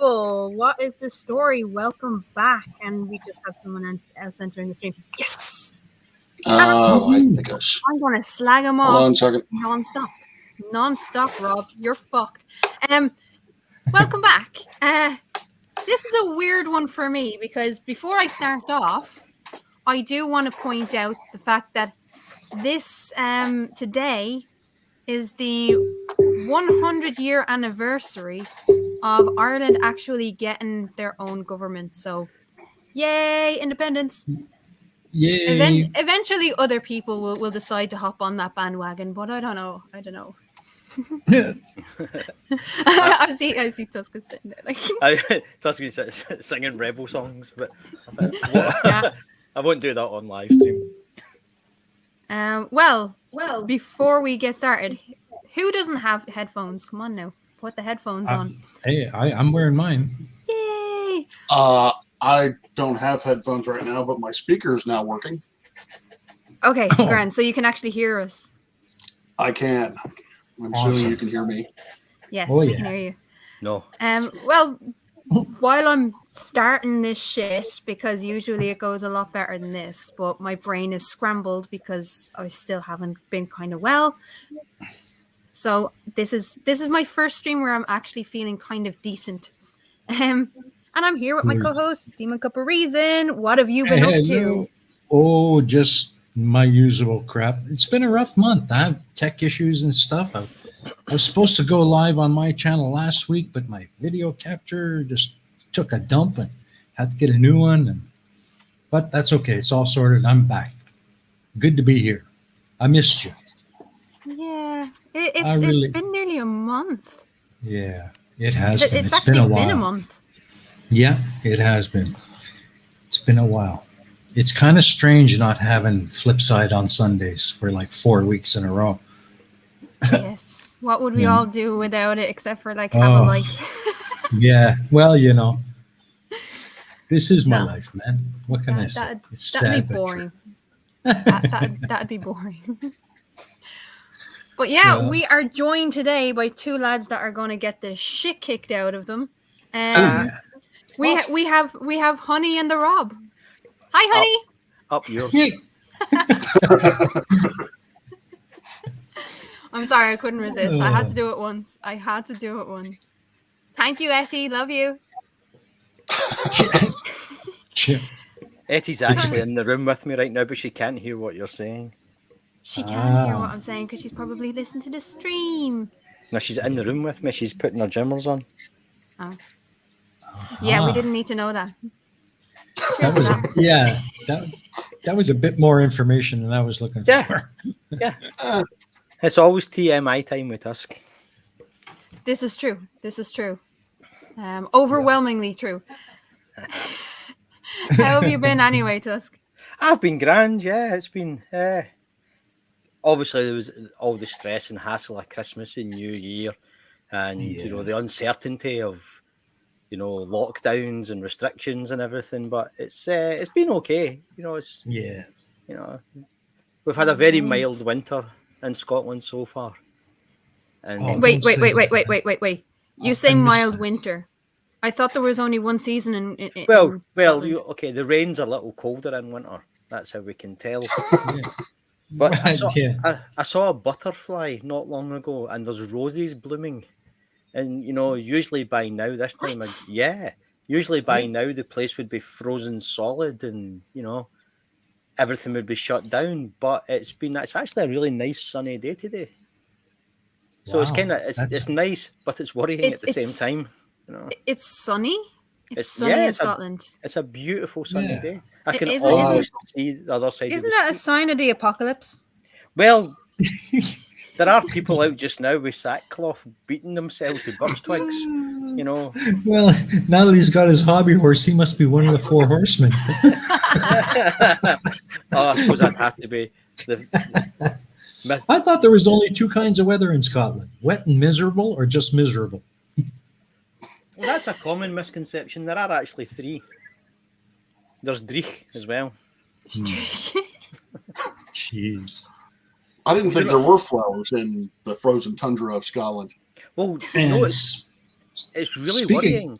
people. What is the story? Welcome back. And we just have someone else entering the stream. Yes! I think I'm going to slag him Hold off on a second. non-stop, Rob. You're fucked. Welcome back. This is a weird one for me because before I start off, I do want to point out the fact that this today is the 100-year anniversary of Ireland actually getting their own government. So, yay, independence. Yay. Eventually, other people will decide to hop on that bandwagon, but I don't know. I see Tussk is sitting there. Tussk is singing rebel songs, but I won't do that on live stream. Well, before we get started, who doesn't have headphones? Come on now, put the headphones on. Hey, I'm wearing mine. Yay! I don't have headphones right now, but my speaker is now working. Okay, grand. So you can actually hear us. I can. I'm assuming you can hear me. Yes, we can hear you. No. Well, while I'm starting this shit, because usually it goes a lot better than this, but my brain is scrambled because I still haven't been kind of well. So this is my first stream where I'm actually feeling kind of decent. And I'm here with my co-host, Demon Cup of Reason. What have you been up to? Oh, just my usual crap. It's been a rough month. I have tech issues and stuff. I was supposed to go live on my channel last week, but my video capture just took a dump and had to get a new one. But that's okay. It's all sorted. I'm back. Good to be here. I missed you. Yeah, it's been nearly a month. Yeah, it has been. It's been a while. Been a month. Yeah, it has been. It's been a while. It's kind of strange not having Flipside on Sundays for like 4 weeks in a row. Yes. What would we all do without it except for have a life? Yeah. Well, this is my life, man. What can I say? It's that'd be boring. That'd be boring. But yeah, we are joined today by two lads that are going to get the shit kicked out of them. We have Honey and the Rob. Hi, Honey. Up yours. I'm sorry, I couldn't resist. I had to do it once. Thank you, Etty. Love you. Etty's actually in the room with me right now, but she can't hear what you're saying. She can't hear what I'm saying because she's probably listening to the stream. No, she's in the room with me. She's putting her jammers on. Oh. Yeah, we didn't need to know that. That was a bit more information than I was looking for. Yeah. It's always TMI time with Tussk. This is true. Overwhelmingly true. How have you been anyway, Tussk? I've been grand, yeah. It's been... obviously, there was all the stress and hassle of Christmas and New Year and, the uncertainty of, lockdowns and restrictions and everything. But it's been okay. We've had a very mild winter in Scotland so far. And wait. You say mild winter. I thought there was only one season in the rain's a little colder in winter. That's how we can tell. But I saw a butterfly not long ago, and there's roses blooming. And usually by now this time, now the place would be frozen solid, and everything would be shut down. But it's actually a really nice sunny day today. So it's it's nice, but it's worrying at the same time. It's sunny. It's sunny in Scotland. It's a beautiful sunny day. I can almost see the other side. Isn't that a sign of the apocalypse? Well, there are people out just now with sackcloth beating themselves with birch twigs. Well, now that he's got his hobby horse, he must be one of the 4 horsemen. I suppose that'd have to be I thought there was only 2 kinds of weather in Scotland: wet and miserable, or just miserable. Well, that's a common misconception. There are actually 3. There's dreich as well. Jeez. I didn't think there were flowers in the frozen tundra of Scotland. Well, it's really worrying.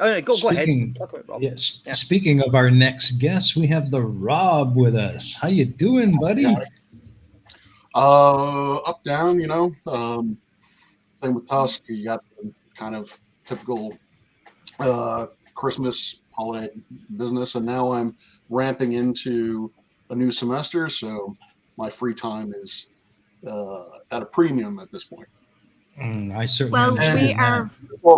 Oh, go ahead. Talk about Rob. Yes. Yeah. Speaking of our next guest, we have the Rob with us. How you doing, buddy? Up, down, you know. Same with Tussk. You got the kind of typical Christmas holiday business, and now I'm ramping into a new semester, so my free time is at a premium at this point. I certainly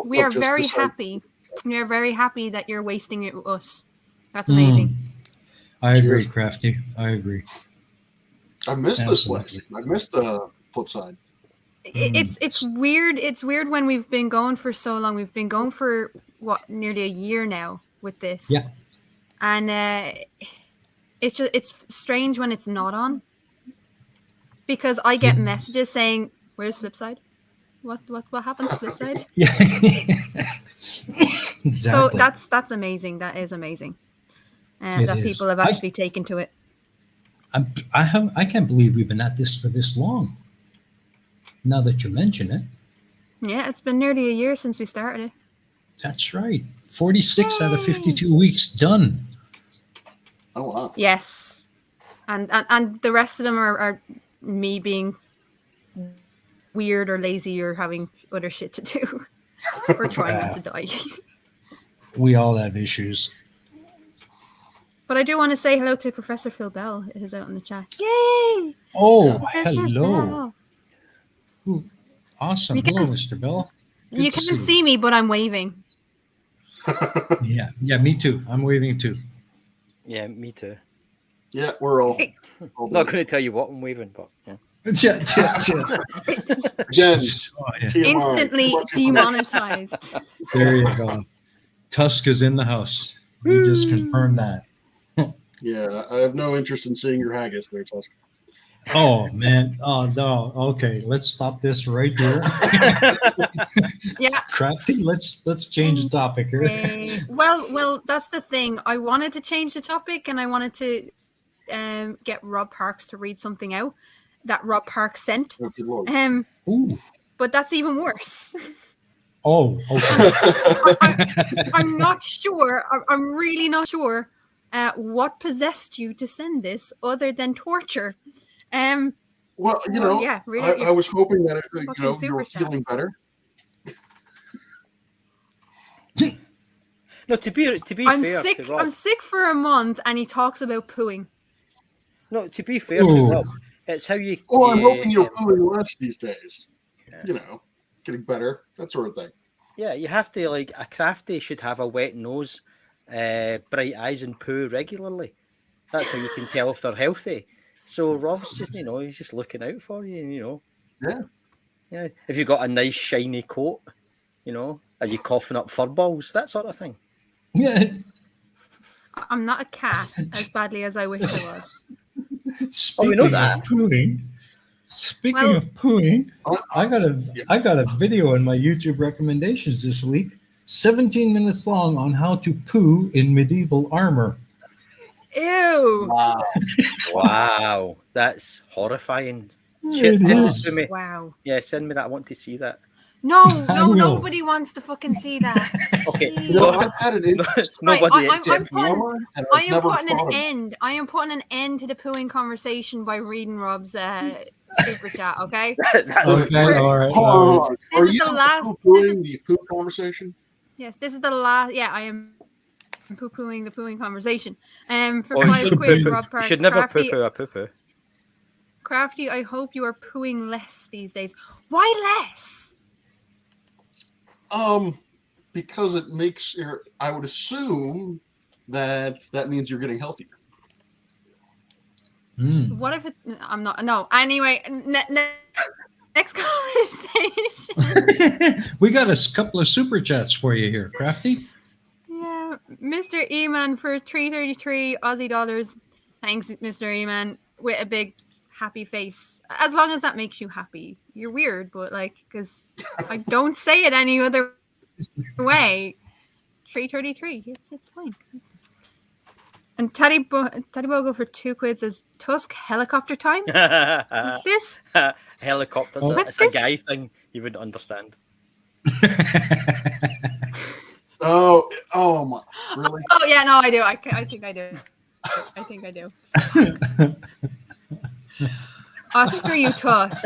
we are very happy. We are very happy that you're wasting it with us. That's amazing. I agree, Crafty. I agree. I missed this place. I missed Flipside. It's weird. It's weird when we've been going for so long. We've been going for nearly a year now with this. Yeah. And it's strange when it's not on, because I get messages saying, "Where's Flipside? What happened to Flipside?" Yeah. Exactly. So that's amazing. That is amazing. That people have actually taken to it. I can't believe we've been at this for this long. Now that you mention it. Yeah, it's been nearly a year since we started it. That's right. 46 out of 52 weeks done. Oh wow. Yes. And the rest of them are me being weird or lazy or having other shit to do or trying not to die. We all have issues. But I do want to say hello to Professor Phil Bell, who's out in the chat. Yay! Oh, Professor hello. Ooh, awesome. Hello, Mr. Bell. You can't see me, but I'm waving. Yeah, me too. I'm waving too. Yeah, me too. Yeah, we're all not going to tell you what I'm waving, but yeah. Again, instantly demonetized. There you go. Tussk is in the house. We just confirmed that. Yeah, I have no interest in seeing your haggis there, Tussk. Oh man! Oh no! Okay, let's stop this right here. Yeah, Crafty. Let's change the topic here. Well, that's the thing. I wanted to change the topic, and I wanted to get Rob Parks to read something out that Rob Parks sent. Ooh. But that's even worse. Oh, okay. I'm not sure. I'm really not sure what possessed you to send this, other than torture. Well, you know, yeah, really, I was hoping that you were feeling better. No, to be fair, sick. to Rob, I'm sick for a month, and he talks about pooing. No, to be fair to Rob, it's how you. Oh, I'm hoping you're pooing less these days. Yeah. You know, getting better, that sort of thing. Yeah, you have to, like, a Crafty should have a wet nose, bright eyes, and poo regularly. That's how you can tell if they're healthy. So Rob's just, he's just looking out for you, Yeah. If you've got a nice shiny coat, are you coughing up fur balls? That sort of thing. Yeah. I'm not a cat as badly as I wish I was. Speaking of pooing, I got a video in my YouTube recommendations this week, 17 minutes long, on how to poo in medieval armor. Ew! Wow, that's horrifying. Chit, send it to me. Wow. Yeah, send me that. I want to see that. No, nobody wants to fucking see that. Okay. I've had an interest. Nobody I am putting an end to the pooing conversation by reading Rob's super chat. Okay. Okay. All right. Are you poo-pooing the poo conversation? Yes, this is the last. Yeah, I am poo-pooing the pooing conversation. For £5, Rob Parks. You should never poo-poo a poo-poo. Crafty, I hope you are pooing less these days. Why less? Because it makes I would assume that means you're getting healthier. What if it's? I'm not. No. Anyway, next conversation. We got a couple of super chats for you here, Crafty. Yeah, Mr. E-Man for 333 Aussie dollars. Thanks, Mr. E-Man, with a big happy face. As long as that makes you happy. You're weird, but because I don't say it any other way. 333. It's fine. And Teddy Bogo for £2 says Tussk helicopter time. What's this? Helicopters. It's a guy thing. You wouldn't understand. Oh my! Really? Oh yeah, no, I do. I think I do. I think I do. Oh, screw you, Tusk.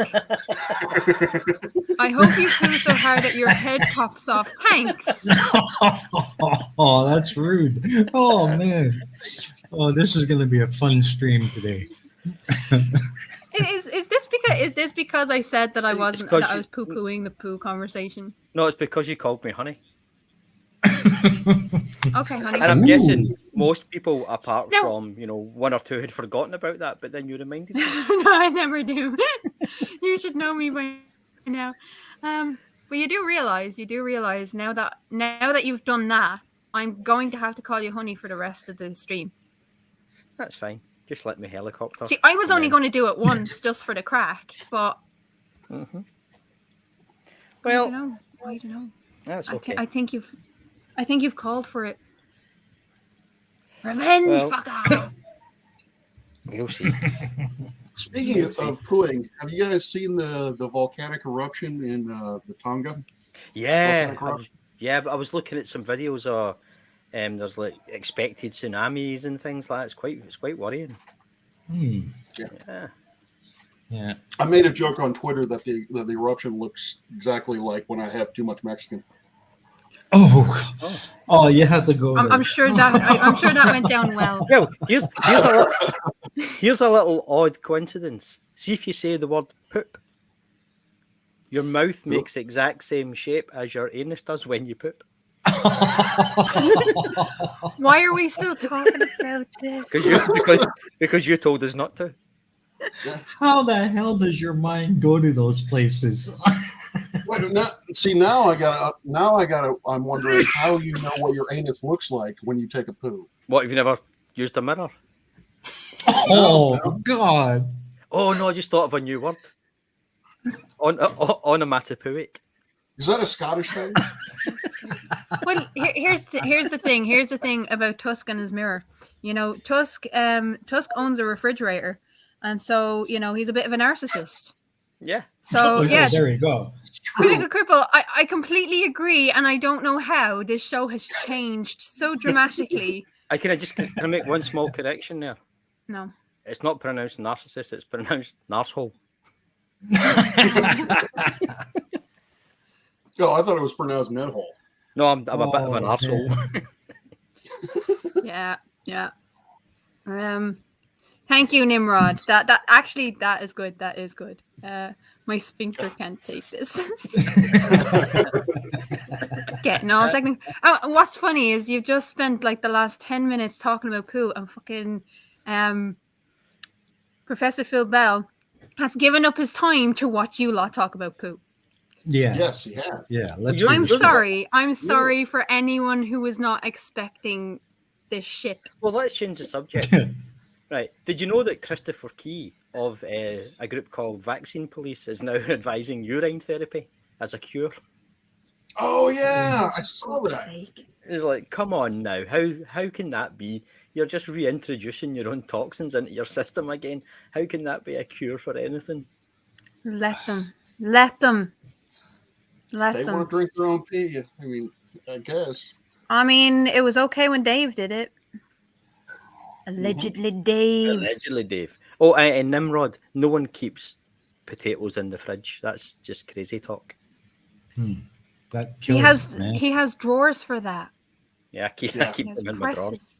I hope you poo so hard that your head pops off. Thanks. Oh, that's rude. Oh man. Oh, this is going to be a fun stream today. Is this because I said that I was poo pooing the poo conversation? No, it's because you called me honey. Okay, honey. And I'm guessing most people, apart from one or two, had forgotten about that. But then you reminded me. No, I never do. You should know me by now. But you do realize now that you've done that, I'm going to have to call you honey for the rest of the stream. That's fine. Just let me helicopter. See, I was only going to do it once just for the crack, but well, I don't know. That's okay. I think you've called for it. Revenge, fucker. You'll see. Speaking of pooing, have you guys seen the volcanic eruption in the Tonga? Yeah, but I was looking at some videos of there's like expected tsunamis and things like that. It's quite worrying. Yeah. I made a joke on Twitter that the eruption looks exactly like when I have too much Mexican. Oh, you had to go. I'm sure that went down well. Well, here's a little odd coincidence. See if you say the word poop, your mouth makes the exact same shape as your anus does when you poop. Why are we still talking about this? Because you told us not to. How the hell does your mind go to those places? I'm wondering how you know what your anus looks like when you take a poo. What, have you never used a mirror? Oh, God. Oh, no, I just thought of a new word. Onomatopoeic. Is that a Scottish thing? Well, here's the thing. Here's the thing about Tussk and his mirror. Tussk owns a refrigerator, and so he's a bit of a narcissist. Yeah. So yeah, there you go. Critical Cripple, I completely agree, and I don't know how this show has changed so dramatically. Can I make one small correction there? No. It's not pronounced narcissist, it's pronounced narsehole. Oh, I thought it was pronounced net hole. No, I'm a bit of an arsehole. Yeah. Thank you, Nimrod. That is good. That is good. My sphincter can't take this. Getting all technical. What's funny is you've just spent like the last 10 minutes talking about poo, and fucking Professor Phil Bell has given up his time to watch you lot talk about poo. Yeah. Yes, he has. Yeah. I'm sorry. I'm sorry for anyone who was not expecting this shit. Well, let's change the subject. Right. Did you know that Christopher Key of a group called Vaccine Police is now advising urine therapy as a cure? Oh yeah, I saw that. It's like, come on now. How can that be? You're just reintroducing your own toxins into your system again. How can that be a cure for anything? Let them. They want to drink their own pee. I mean, I guess. I mean, it was okay when Dave did it. Allegedly, Dave. Oh, and Nimrod. No one keeps potatoes in the fridge. That's just crazy talk. He has drawers for that. Yeah, I keep them in my drawers.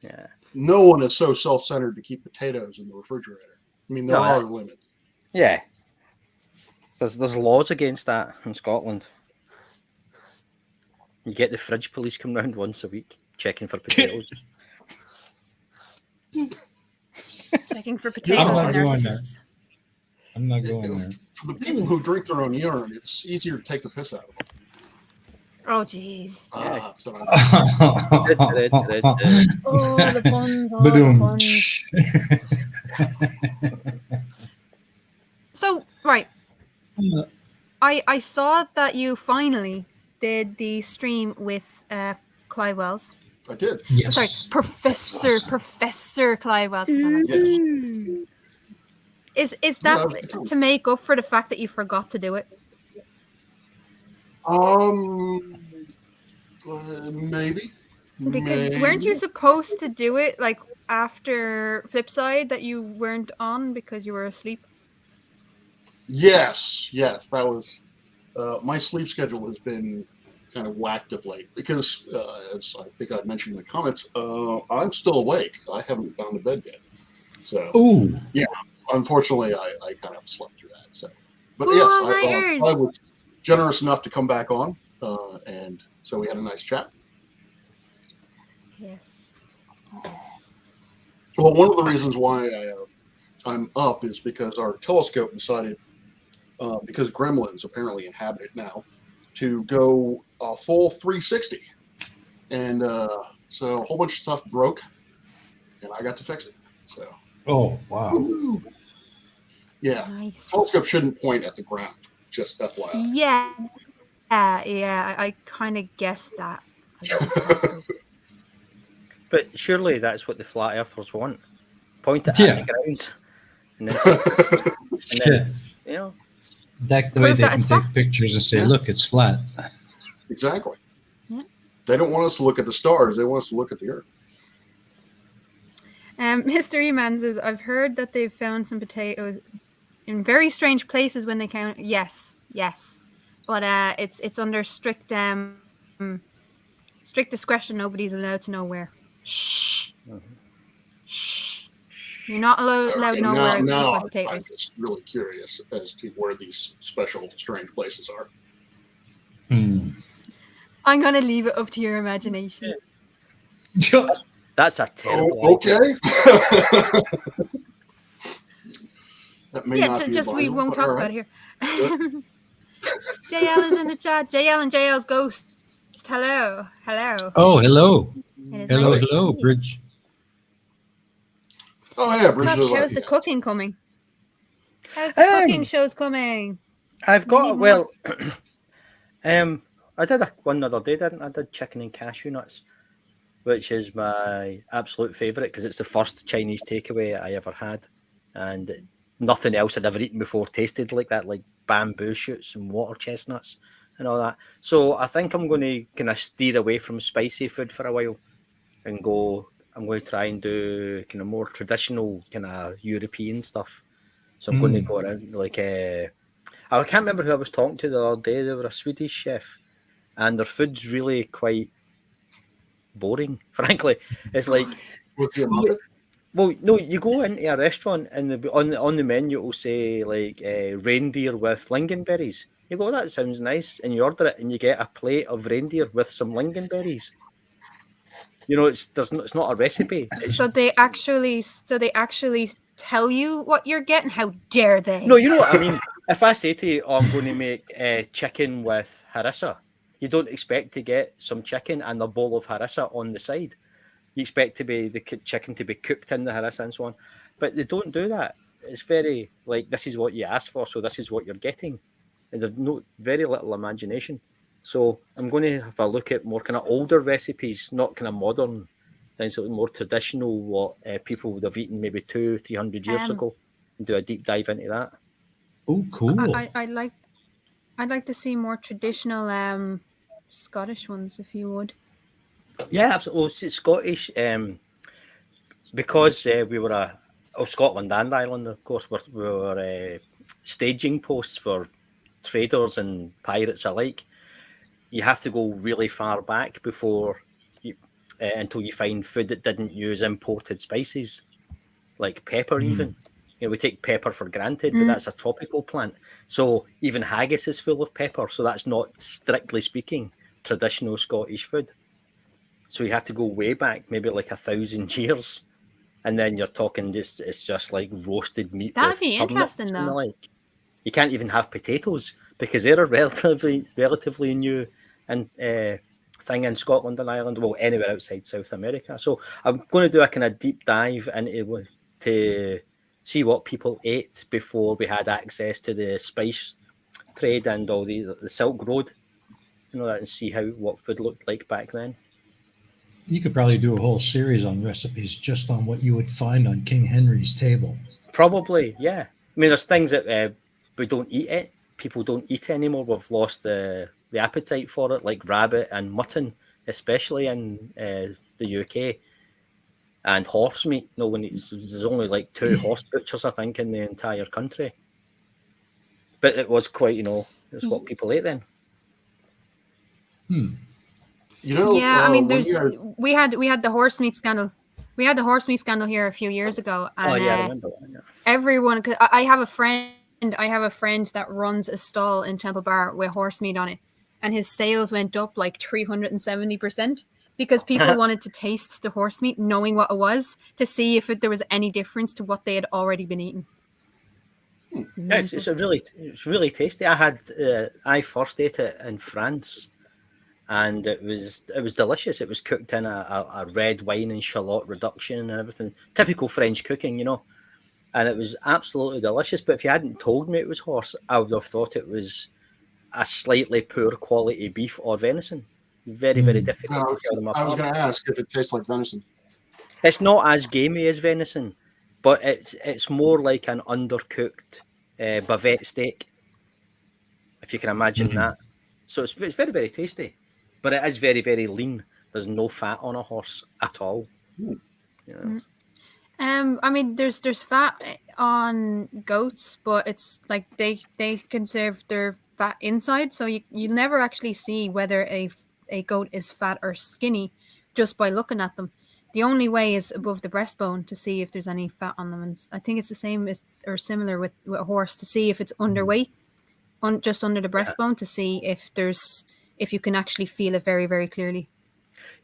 Yeah. No one is so self-centered to keep potatoes in the refrigerator. I mean, there are limits. Yeah. There's laws against that in Scotland. You get the fridge police come round once a week checking for potatoes. Checking for potatoes and narcissists. I'm not going there. For the people who drink their own urine, it's easier to take the piss out of them. Oh, jeez. Oh, the puns. Oh, the puns. So, right. I saw that you finally did the stream with Clive Wells. I did. Yes. Sorry, Professor Clive Wells. Yes. Is that to make up for the fact that you forgot to do it? Maybe. Because weren't you supposed to do it like after Flipside that you weren't on because you were asleep? Yes, that was. My sleep schedule has been kind of whacked of late because, as I think I mentioned in the comments, I'm still awake. I haven't gone to bed yet. So, yeah, unfortunately, I kind of slept through that. So, but yes, I was generous enough to come back on, and so we had a nice chat. Yes. Well, one of the reasons why I'm up is because our telescope decided, because gremlins apparently inhabit it now, to go a full 360. And so a whole bunch of stuff broke, and I got to fix it. So. Oh, wow. Woo-hoo. Yeah. Nice. Telescope shouldn't point at the ground, just FYI. Yeah. I kind of guessed that. But surely that's what the flat earthers want. Point it at the ground. And then, you know. That way they can take pictures and say, look, it's flat. Exactly. Yeah. They don't want us to look at the stars. They want us to look at the Earth. Mr. E-Man says, I've heard that they've found some potatoes in very strange places when they count. Yes. But it's under strict discretion. Nobody's allowed to know where. Shh. You're not allowed to know where to keep my potatoes. I'm just really curious as to where these special, strange places are. I'm going to leave it up to your imagination. That's a terrible okay. That may not be just we won't talk about it here. JL is in the chat. JL and JL's ghost. Hello. Oh, hello. Hello, nice Bridge. Oh, yeah, Bridge. How's the cooking coming? How's the cooking shows coming? I've got, I did one the other day, didn't I? I did chicken and cashew nuts, which is my absolute favourite because it's the first Chinese takeaway I ever had. And nothing else I'd ever eaten before tasted like that, like bamboo shoots and water chestnuts and all that. So I think I'm going to kind of steer away from spicy food for a while and I'm going to try and do kind of more traditional kind of European stuff. So I'm going to go around like I can't remember who I was talking to the other day. They were a Swedish chef and their food's really quite boring, frankly. It's like... Well, no, you go into a restaurant and on the menu it will say like reindeer with lingonberries. You go, that sounds nice, and you order it and you get a plate of reindeer with some lingonberries. You know, it's not a recipe. So they actually tell you what you're getting. How dare they? No, you know what I mean. If I say to you, I'm going to make chicken with harissa, you don't expect to get some chicken and a bowl of harissa on the side. You expect the chicken to be cooked in the harissa and so on, but they don't do that. It's very like, this is what you asked for, so this is what you're getting, and there's very little imagination. So I'm going to have a look at more kind of older recipes, not kind of modern things, so more traditional, what people would have eaten maybe 200-300 years ago, and do a deep dive into that. Oh, cool! I'd like to see more traditional Scottish ones, if you would. Yeah, absolutely. It's Scottish, because we were Scotland and Ireland, of course, we were staging posts for traders and pirates alike. You have to go really far back before until you find food that didn't use imported spices, like pepper. Even we take pepper for granted, but that's a tropical plant. So even haggis is full of pepper. So that's not, strictly speaking, traditional Scottish food. So you have to go way back, maybe like 1,000 years, and then you're talking it's just like roasted meat. That'd be interesting, though. Like, you can't even have potatoes because they're a relatively new and thing in Scotland and Ireland. Well, anywhere outside South America. So I'm going to do a kind of deep dive into to see what people ate before we had access to the spice trade and all the Silk Road, that, and see what food looked like back then. You could probably do a whole series on recipes just on what you would find on King Henry's table. Probably, yeah. I mean, there's things that we don't eat it. People don't eat anymore. We've lost the appetite for it, like rabbit and mutton. especially in the UK. And horse meat, when there's only like 2 horse butchers, I think, in the entire country. But it was quite, it's what people ate then. Yeah, I mean, we had the horse meat scandal. We had the horse meat scandal here a few years ago, and I remember that. Yeah. Everyone. Cause I have a friend. I have a friend that runs a stall in Temple Bar with horse meat on it, and his sales went up like 370% because people wanted to taste the horse meat, knowing what it was, to see if there was any difference to what they had already been eating. Yeah, it's really tasty. I first ate it in France, and it was delicious. It was cooked in a red wine and shallot reduction and everything, typical French cooking, and it was absolutely delicious. But if you hadn't told me it was horse, I would have thought it was a slightly poor quality beef or venison. Very, very difficult to tell them apart. I was going to ask if it tastes like venison. It's not as gamey as venison, but it's more like an undercooked bavette steak, if you can imagine that. So it's very, very tasty, but it is very, very lean. There's no fat on a horse at all. I mean, there's fat on goats, but it's like they conserve their fat inside, so you never actually see whether a goat is fat or skinny just by looking at them. The only way is above the breastbone to see if there's any fat on them, and I think it's the same or similar with a horse, to see if it's underweight, just under the breastbone, to see if you can actually feel it very, very clearly.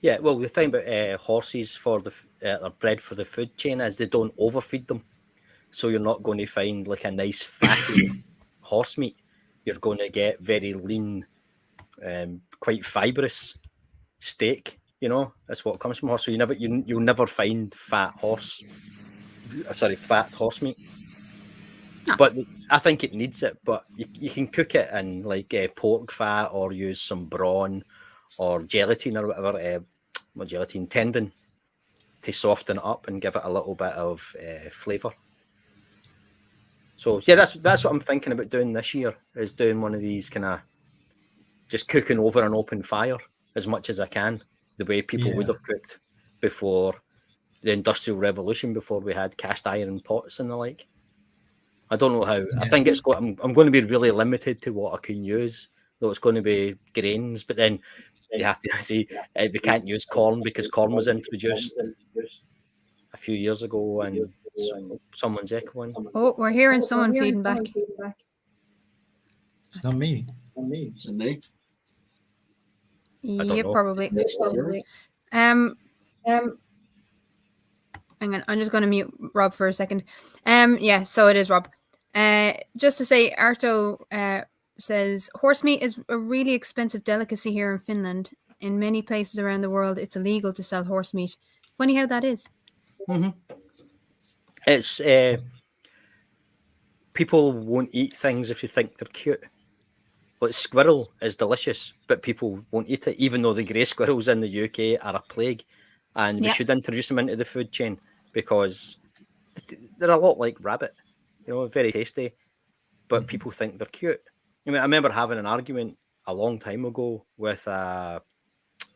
Yeah, well, the thing about horses are bred for the food chain is they don't overfeed them, so you're not going to find like a nice fatty horse meat. You're going to get very lean, quite fibrous steak. That's what comes from horse. So you'll never find fat horse meat. No. But I think it needs it. But you can cook it in like pork fat, or use some brawn or gelatin or whatever, gelatin tendon, to soften it up and give it a little bit of flavour. So yeah, that's what I'm thinking about doing this year, is doing one of these kind of just cooking over an open fire as much as I can, the way people would have cooked before the Industrial Revolution, before we had cast iron pots and the like. I don't know how. Yeah. I think I'm going to be really limited to what I can use, though it's going to be grains. But then you have to see we can't use corn because corn was introduced a few years ago, and someone's echoing. Oh, we're hearing someone feeding back. It's not me. Is it me? Yeah, probably. Hang on, I'm just going to mute Rob for a second. Yeah, so it is Rob. Just to say, Arto says horse meat is a really expensive delicacy here in Finland. In many places around the world, it's illegal to sell horse meat. Funny how that is. Mm-hmm. It's people won't eat things if you think they're cute. Like squirrel is delicious, but people won't eat it, even though the grey squirrels in the UK are a plague, and we should introduce them into the food chain because they're a lot like rabbit, very tasty, but people think they're cute. I mean, I remember having an argument a long time ago with a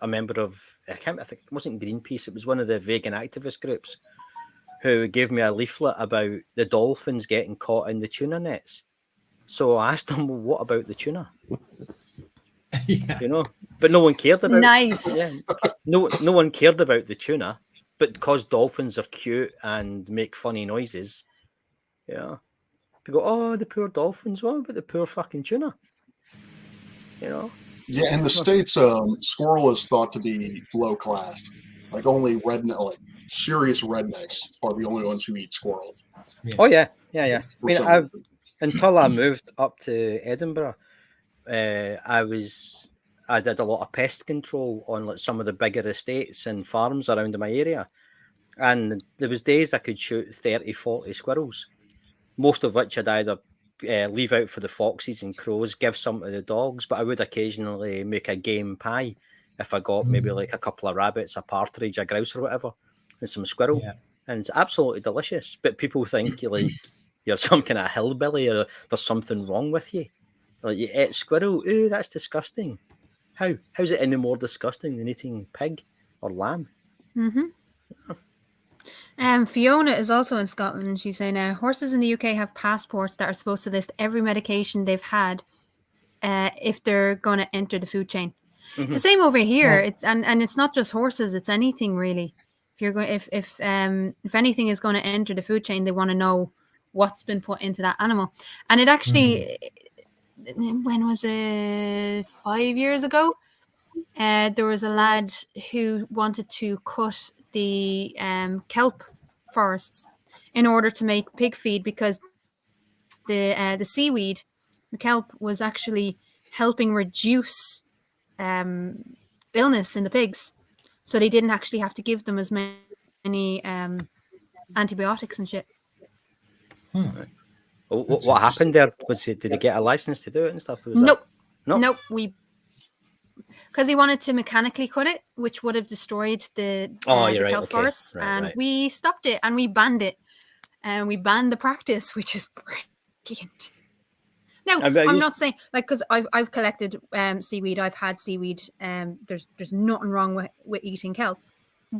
member of, I think it wasn't Greenpeace, it was one of the vegan activist groups, who gave me a leaflet about the dolphins getting caught in the tuna nets. So I asked him, well, what about the tuna? But no one cared about Nice. Yeah, no one cared about the tuna, but because dolphins are cute and make funny noises, people go, oh, the poor dolphins. What about the poor fucking tuna? Yeah, in the States, squirrel is thought to be low class. Like only serious rednecks are the only ones who eat squirrel. Yeah. Oh yeah. I mean, until I moved up to Edinburgh, I did a lot of pest control on like some of the bigger estates and farms around in my area, and there was days I could shoot 30, 40 squirrels, most of which I'd either leave out for the foxes and crows, give some to the dogs, but I would occasionally make a game pie if I got maybe like a couple of rabbits, a partridge, a grouse or whatever, and some squirrel, and it's absolutely delicious. But people think you're some kind of hillbilly or there's something wrong with you. Like, you ate squirrel? Ooh, that's disgusting. How's it any more disgusting than eating pig or lamb? Fiona is also in Scotland, and she's saying horses in the UK have passports that are supposed to list every medication they've had if they're going to enter the food chain. It's the same over here. It's and it's not just horses; it's anything really. If you're going, if anything is going to enter the food chain, they want to know what's been put into that animal. And it actually, when was it? 5 years ago, there was a lad who wanted to cut the kelp forests in order to make pig feed because the seaweed, the kelp, was actually helping reduce illness in the pigs, so they didn't actually have to give them as many antibiotics and shit. What happened there? Did they get a license to do it and stuff? Nope. Because he wanted to mechanically cut it, which would have destroyed the kelp forests, and we stopped it and we banned it, and we banned the practice, which is brilliant. No, I'm not saying because I've collected seaweed. I've had seaweed. There's nothing wrong with eating kelp,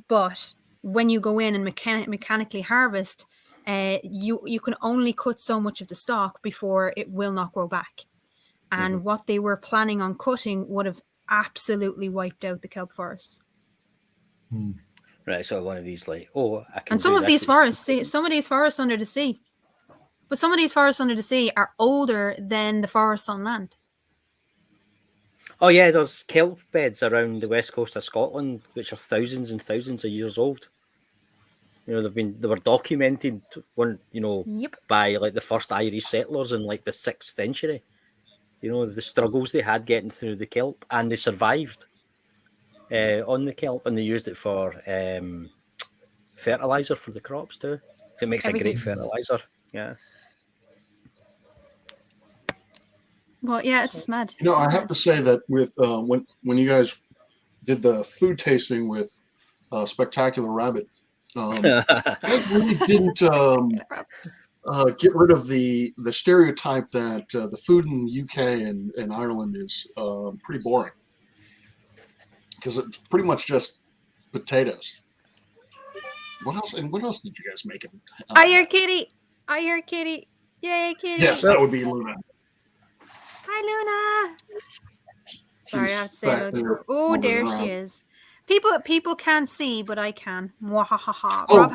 but when you go in and mechanically harvest, you can only cut so much of the stalk before it will not grow back. And what they were planning on cutting would have absolutely wiped out the kelp forest. Right, so one of these some of these forests under the sea. But some of these forests under the sea are older than the forests on land. Oh yeah, there's kelp beds around the west coast of Scotland which are thousands and thousands of years old. They were documented by the first Irish settlers in the 6th century. The struggles they had getting through the kelp, and they survived on the kelp, and they used it for fertilizer for the crops too. It makes a great fertilizer. Yeah. Well, yeah, it's just mad. I have to say that with when you guys did the food tasting with Spectacular Rabbit, you guys really didn't get rid of the stereotype that the food in the UK and Ireland is pretty boring, because it's pretty much just potatoes. What else did you guys make? I hear kitty. Yay, kitty. Yes, that would be Luna. Hi, Luna. Sorry, I have to say hello. Oh, there she is. People can't see, but I can. Mwahaha. Rob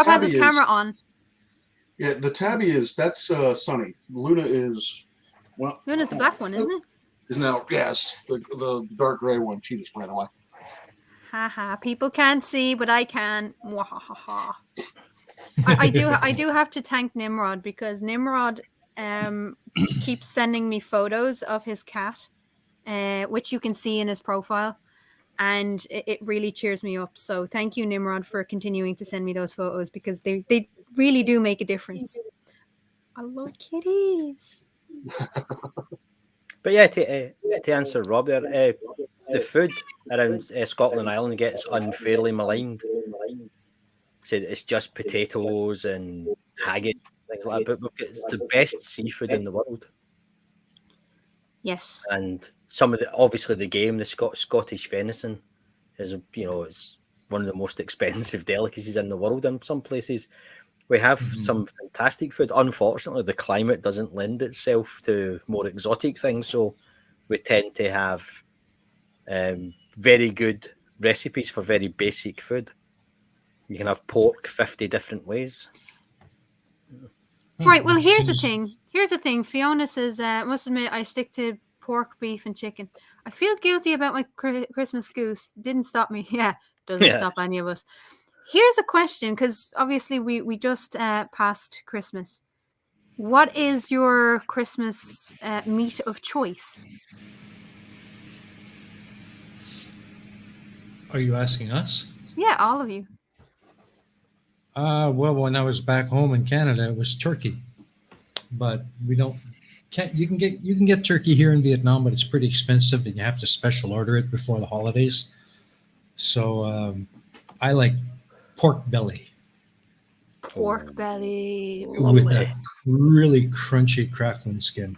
has his camera on. Yeah, the tabby that's Sunny. Luna is Luna's the black one, isn't it? Is now the dark gray one. She just ran away. Haha. People can't see, but I can. Mwahaha. I do have to thank Nimrod, because Nimrod keeps sending me photos of his cat, which you can see in his profile, and it really cheers me up. So thank you, Nimrod, for continuing to send me those photos, because they really do make a difference. I love kitties. But yeah, to answer Rob there, the food around Scotland and Ireland gets unfairly maligned. Said it's just potatoes and haggis, things like that. But it's the best seafood in the world. Yes. And obviously the game, the Scottish venison, is it's one of the most expensive delicacies in the world in some places. We have some fantastic food. Unfortunately, the climate doesn't lend itself to more exotic things, so we tend to have very good recipes for very basic food. You can have pork 50 different ways. Right, well, here's the thing. Fiona says, must admit, I stick to pork, beef, and chicken. I feel guilty about my Christmas goose. Didn't stop me. Yeah, doesn't stop any of us. Here's a question, because obviously we just passed Christmas. What is your Christmas meat of choice? Are you asking us? Yeah, all of you. Well, when I was back home in Canada, it was turkey, but you can get turkey here in Vietnam, but it's pretty expensive, and you have to special order it before the holidays. So I like pork belly. Pork belly. With that really crunchy crackling skin.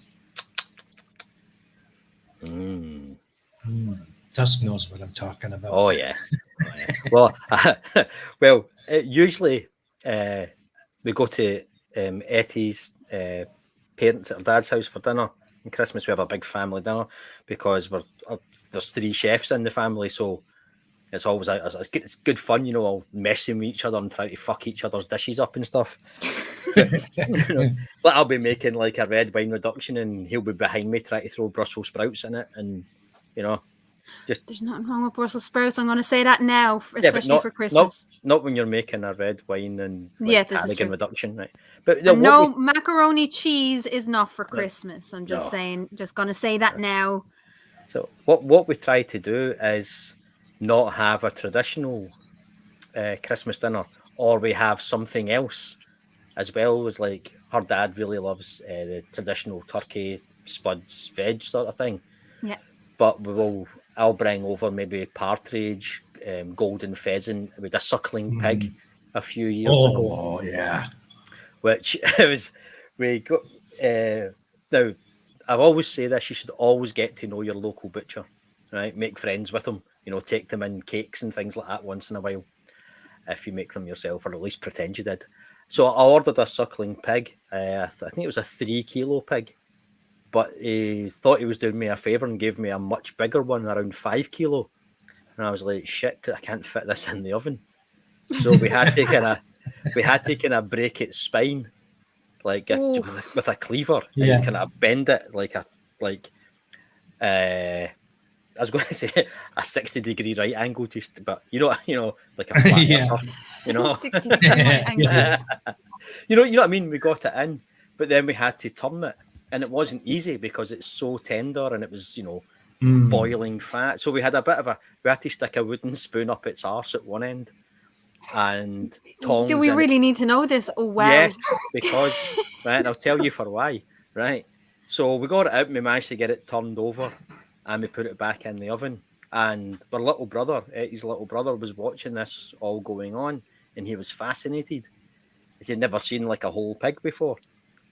Tussk knows what I'm talking about. Oh yeah. Well, usually we go to Ettie's parents at her dad's house for dinner. On Christmas we have a big family dinner because there's 3 chefs in the family, so it's always it's good fun, you know, all messing with each other and trying to fuck each other's dishes up and stuff. Like I'll be making like a red wine reduction and he'll be behind me trying to throw Brussels sprouts in it, and you know, just there's nothing wrong with Brussels sprouts. I'm going to say that now, especially for Christmas. Not when you're making a red wine and Cardigan reduction, right? But macaroni cheese is not for Christmas. I'm just saying, just going to say that now. So what we try to do is not have a traditional Christmas dinner, or we have something else as well. As like her dad really loves the traditional turkey, spuds, veg sort of thing. Yeah. But I'll bring over maybe partridge, golden pheasant with a suckling pig a few years ago. Oh yeah. Which now I always say this: you should always get to know your local butcher, right? Make friends with them. You know, take them in cakes and things like that once in a while, if you make them yourself, or at least pretend you did. So I ordered a suckling pig. I think it was a 3 kilo pig, but he thought he was doing me a favour and gave me a much bigger one, around 5 kilo. And I was like, shit, I can't fit this in the oven. So we had to kind of break its spine, like with a cleaver, and kind of bend it I was going to say a 60-degree right angle, but you know, like a flat you know, 60-degree right angle. you know what I mean. We got it in, but then we had to turn it, and it wasn't easy because it's so tender and it was, you know, boiling fat. So we had we had to stick a wooden spoon up its arse at one end, and tongs. Do we really need to know this? Oh wow! Yes, because right, and I'll tell you for why. Right, so we got it out, and we managed to get it turned over, and we put it back in the oven. And our little brother, Ettie's little brother, was watching this all going on, and he was fascinated. He'd never seen like a whole pig before.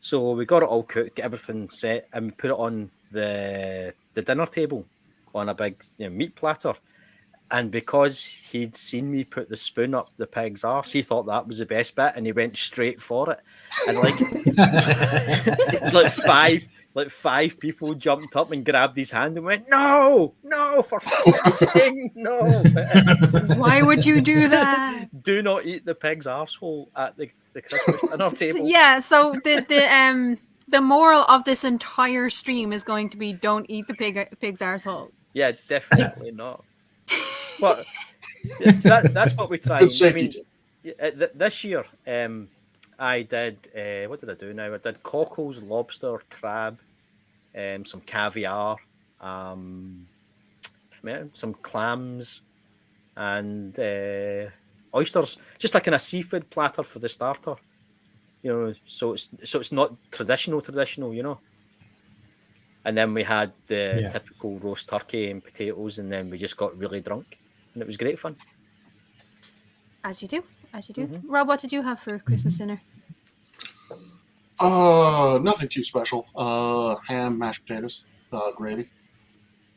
So we got it all cooked, get everything set, and we put it on the dinner table on a big meat platter. And because he'd seen me put the spoon up the pig's arse, he thought that was the best bit, and he went straight for it. And like, it's like five people jumped up and grabbed his hand and went, "No, for fuck's sake, no!" Why would you do that? Do not eat the pig's arsehole at the Christmas dinner table. Yeah. So the moral of this entire stream is going to be: don't eat the pig's arsehole. Yeah, definitely not. But that's what we try. Good safety tip. This year, I did. What did I do now? I did cockles, lobster, crab, some caviar, some clams, and oysters. Just like in a seafood platter for the starter. You know, so it's not traditional, you know. And then we had the typical roast turkey and potatoes, and then we just got really drunk, and it was great fun. As you do. Mm-hmm. Rob, what did you have for Christmas dinner? Nothing too special. Ham, mashed potatoes, gravy.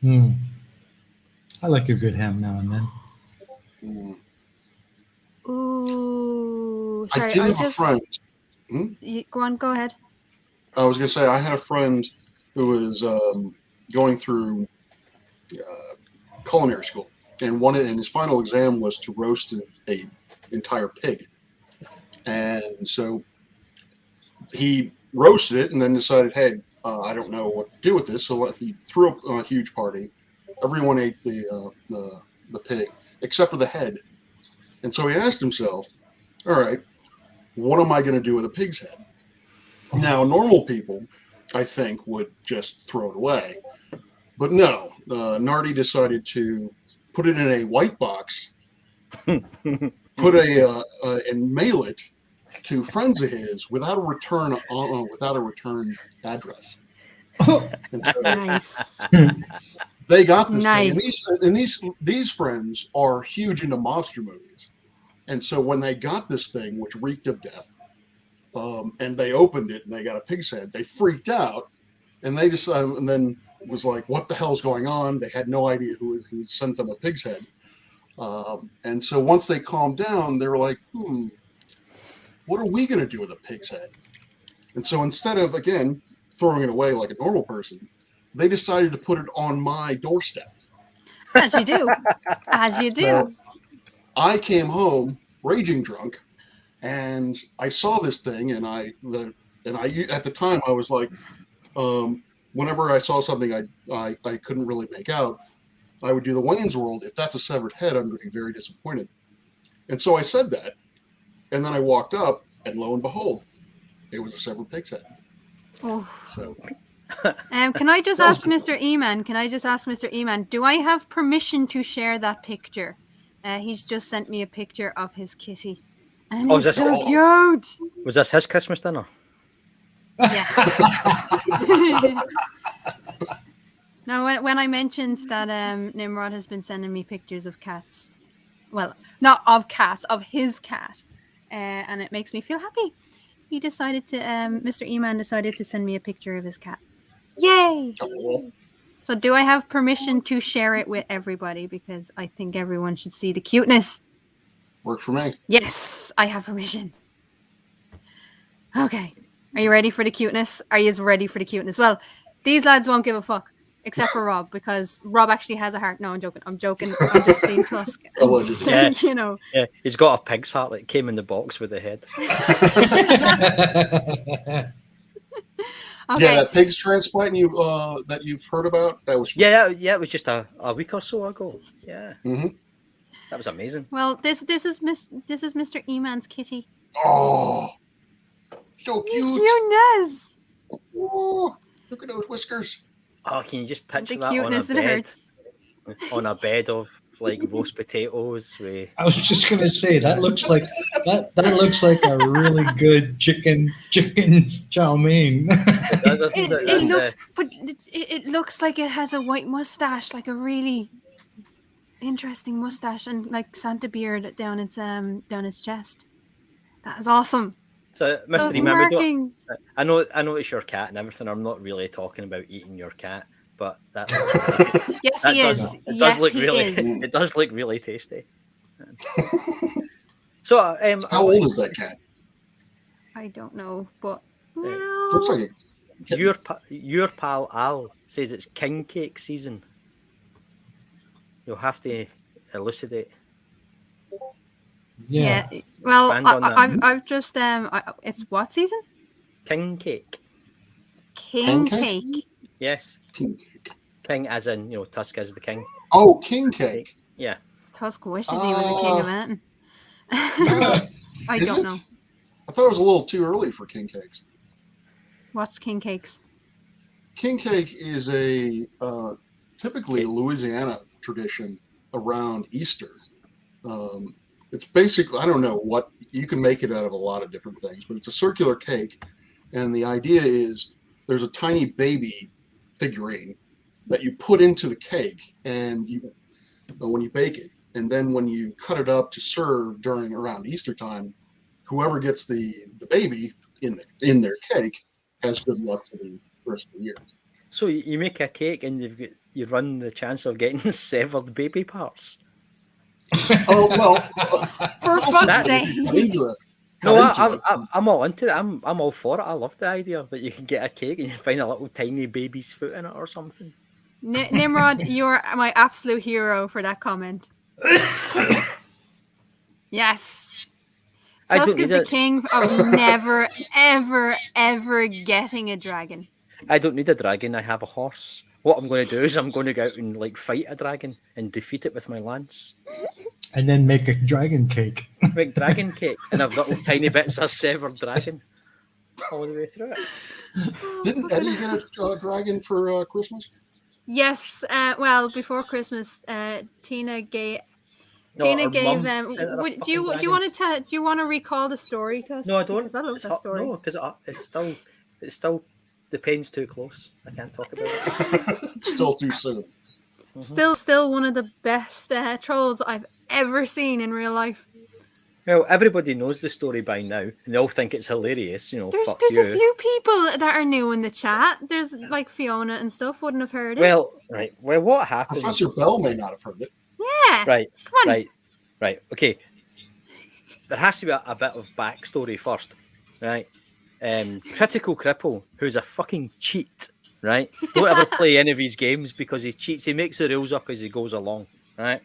I like a good ham now and then. Ooh, sorry. I did have a friend. Go ahead. I was going to say, I had a friend who was going through culinary school, and his final exam was to roast an entire pig. And so he roasted it and then decided, hey, I don't know what to do with this. So he threw up a huge party. Everyone ate the pig except for the head. And so he asked himself, all right, what am I going to do with a pig's head? Now, normal people, I think, would just throw it away. But no, Nardi decided to put it in a white box, and mail it to friends of his without a return address. And so Nice. They got this Nice. thing, and these friends are huge into monster movies, and so when they got this thing, which reeked of death, and they opened it and they got a pig's head, they freaked out, and they decided, and then was like, what the hell's going on? They had no idea who sent them a pig's head. And so once they calmed down, they were like, what are we going to do with a pig's head? And so instead of, again, throwing it away like a normal person, they decided to put it on my doorstep. As you do. As you do. So I came home raging drunk, and I saw this thing, and I at the time I was like, whenever I saw something I couldn't really make out, I would do the Wayne's World. If that's a severed head, I'm going to be very disappointed. And so I said that, and then I walked up, and lo and behold, it was a severed pig's head. Oh. So. Can I just ask Mr. Eman? Can I just ask Mr. Eman? Do I have permission to share that picture? He's just sent me a picture of his kitty, and it's so cute. Was this his Christmas dinner? Yeah. Now, when I mentioned that Nimrod has been sending me pictures of cats, well, not of cats, of his cat, and it makes me feel happy. He decided to, Mr. Eman decided to send me a picture of his cat. Yay! So do I have permission to share it with everybody? Because I think everyone should see the cuteness. Works for me. Yes, I have permission. Okay. Are you ready for the cuteness? Are you ready for the cuteness? Well, these lads won't give a fuck. Except for Rob, because Rob actually has a heart. No, I'm joking. I'm just saying Tussk. Yeah. You know. Yeah, he's got a pig's heart that came in the box with the head. Okay. Yeah, that pig's transplant that you've heard about, that was it was just a week or so ago. Yeah, that was amazing. Well, this is Mr. Eman's kitty. Oh, so cute! Cuteness. Oh, look at those whiskers. Oh, can you just picture The that cuteness on a bed? hurts. On a bed of like roast potatoes. I was just gonna say that looks like a really good chicken chow mein. It looks like it has a white mustache, like a really interesting mustache, and like Santa beard down its chest. That is awesome. So, Mr. Eman, I know it's your cat and everything. I'm not really talking about eating your cat, but that looks really, yes, he is. It does look really tasty. So, how old is that cat? I don't know, but looks like your pal Al says it's king cake season. You'll have to elucidate. Yeah. Well, I've just it's what season? King cake. King cake. Yes. King cake. King as in, Tussk as the king. Oh, king cake. Yeah. Tussk wishes he was the king of mountain. I don't know. I thought it was a little too early for king cakes. What's king cakes? King cake is a typically Louisiana tradition around Easter. It's basically, I don't know what, you can make it out of a lot of different things, but it's a circular cake. And the idea is there's a tiny baby figurine that you put into the cake and when you bake it. And then when you cut it up to serve around Easter time, whoever gets the baby in their cake has good luck for the rest of the year. So you make a cake and you run the chance of getting severed baby parts. Oh well, for fuck's sake! I'm all into it. I'm all for it. I love the idea that you can get a cake and you find a little tiny baby's foot in it or something. Nimrod, you're my absolute hero for that comment. Yes. Tussk is the king of never, ever, ever getting a dragon. I don't need a dragon. I have a horse. What I'm going to do is I'm going to go out and fight a dragon and defeat it with my lance. And then make a dragon cake. Make dragon cake and have little tiny bits of severed dragon all the way through it. Didn't Eddie get a dragon for Christmas? Yes. Well, before Christmas, Tina gave. Do you want to recall the story to us? No, I don't. Because I love that story. No, because it's still the pen's too close. I can't talk about it. It's still too soon. Mm-hmm. Still one of the best trolls I've ever seen in real life. Well, everybody knows the story by now, and they all think it's hilarious. You know, There's fuck a you. few people that are new in the chat. There's like Fiona and stuff wouldn't have heard it. Well, right. Well, what happened? Professor Bell may not have heard it. Yeah. Right. Come on. Right. Okay. There has to be a bit of backstory first, right? Critical Cripple, who's a fucking cheat, right? Don't ever play any of his games because he cheats. He makes the rules up as he goes along, right?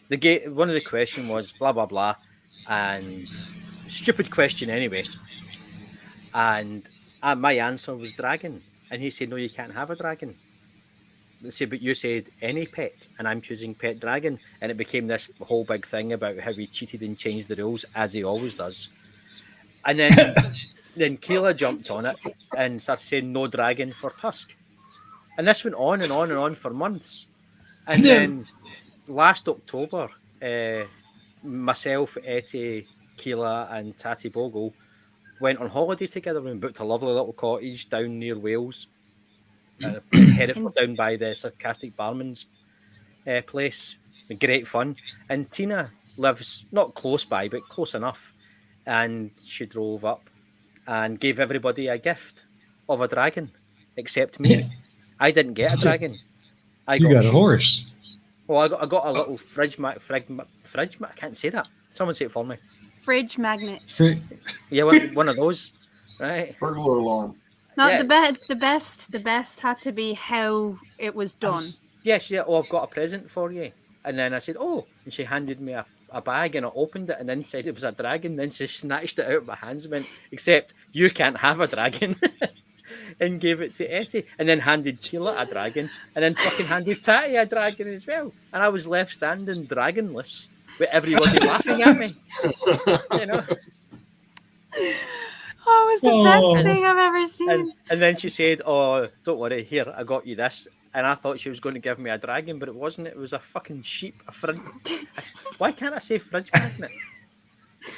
One of the question was blah blah blah, and stupid question anyway. And my answer was dragon, and he said, "No, you can't have a dragon." I said, "But you said any pet, and I'm choosing pet dragon," and it became this whole big thing about how he cheated and changed the rules as he always does. And then then Kayla jumped on it and started saying no dragon for Tussk, and this went on and on and on for months. And then last October, myself, Etty, Keela, and Tatty Bogle went on holiday together and booked a lovely little cottage down near Wales, Hereford, down by the Sarcastic Barman's place. Great fun. And Tina lives not close by, but close enough. And she drove up and gave everybody a gift of a dragon, except me. I didn't get a dragon. I got a horse. Well, I got a little fridge. I can't say that. Someone say it for me. Fridge magnet. Yeah, one of those. Right. Burglar alarm. No, yeah. The best had to be how it was done. Yes, yeah. Oh, I've got a present for you. And then I said, oh, and she handed me a bag, and I opened it, and then said it was a dragon. Then she snatched it out of my hands and went, except you can't have a dragon. And gave it to Etty, and then handed Keela a dragon, and then fucking handed Tatty a dragon as well. And I was left standing dragonless with everybody laughing at me. You know? Oh, it was the best thing I've ever seen. And then she said, oh, don't worry, here, I got you this. And I thought she was going to give me a dragon, but it wasn't. It was a fucking sheep. Why can't I say fridge magnet?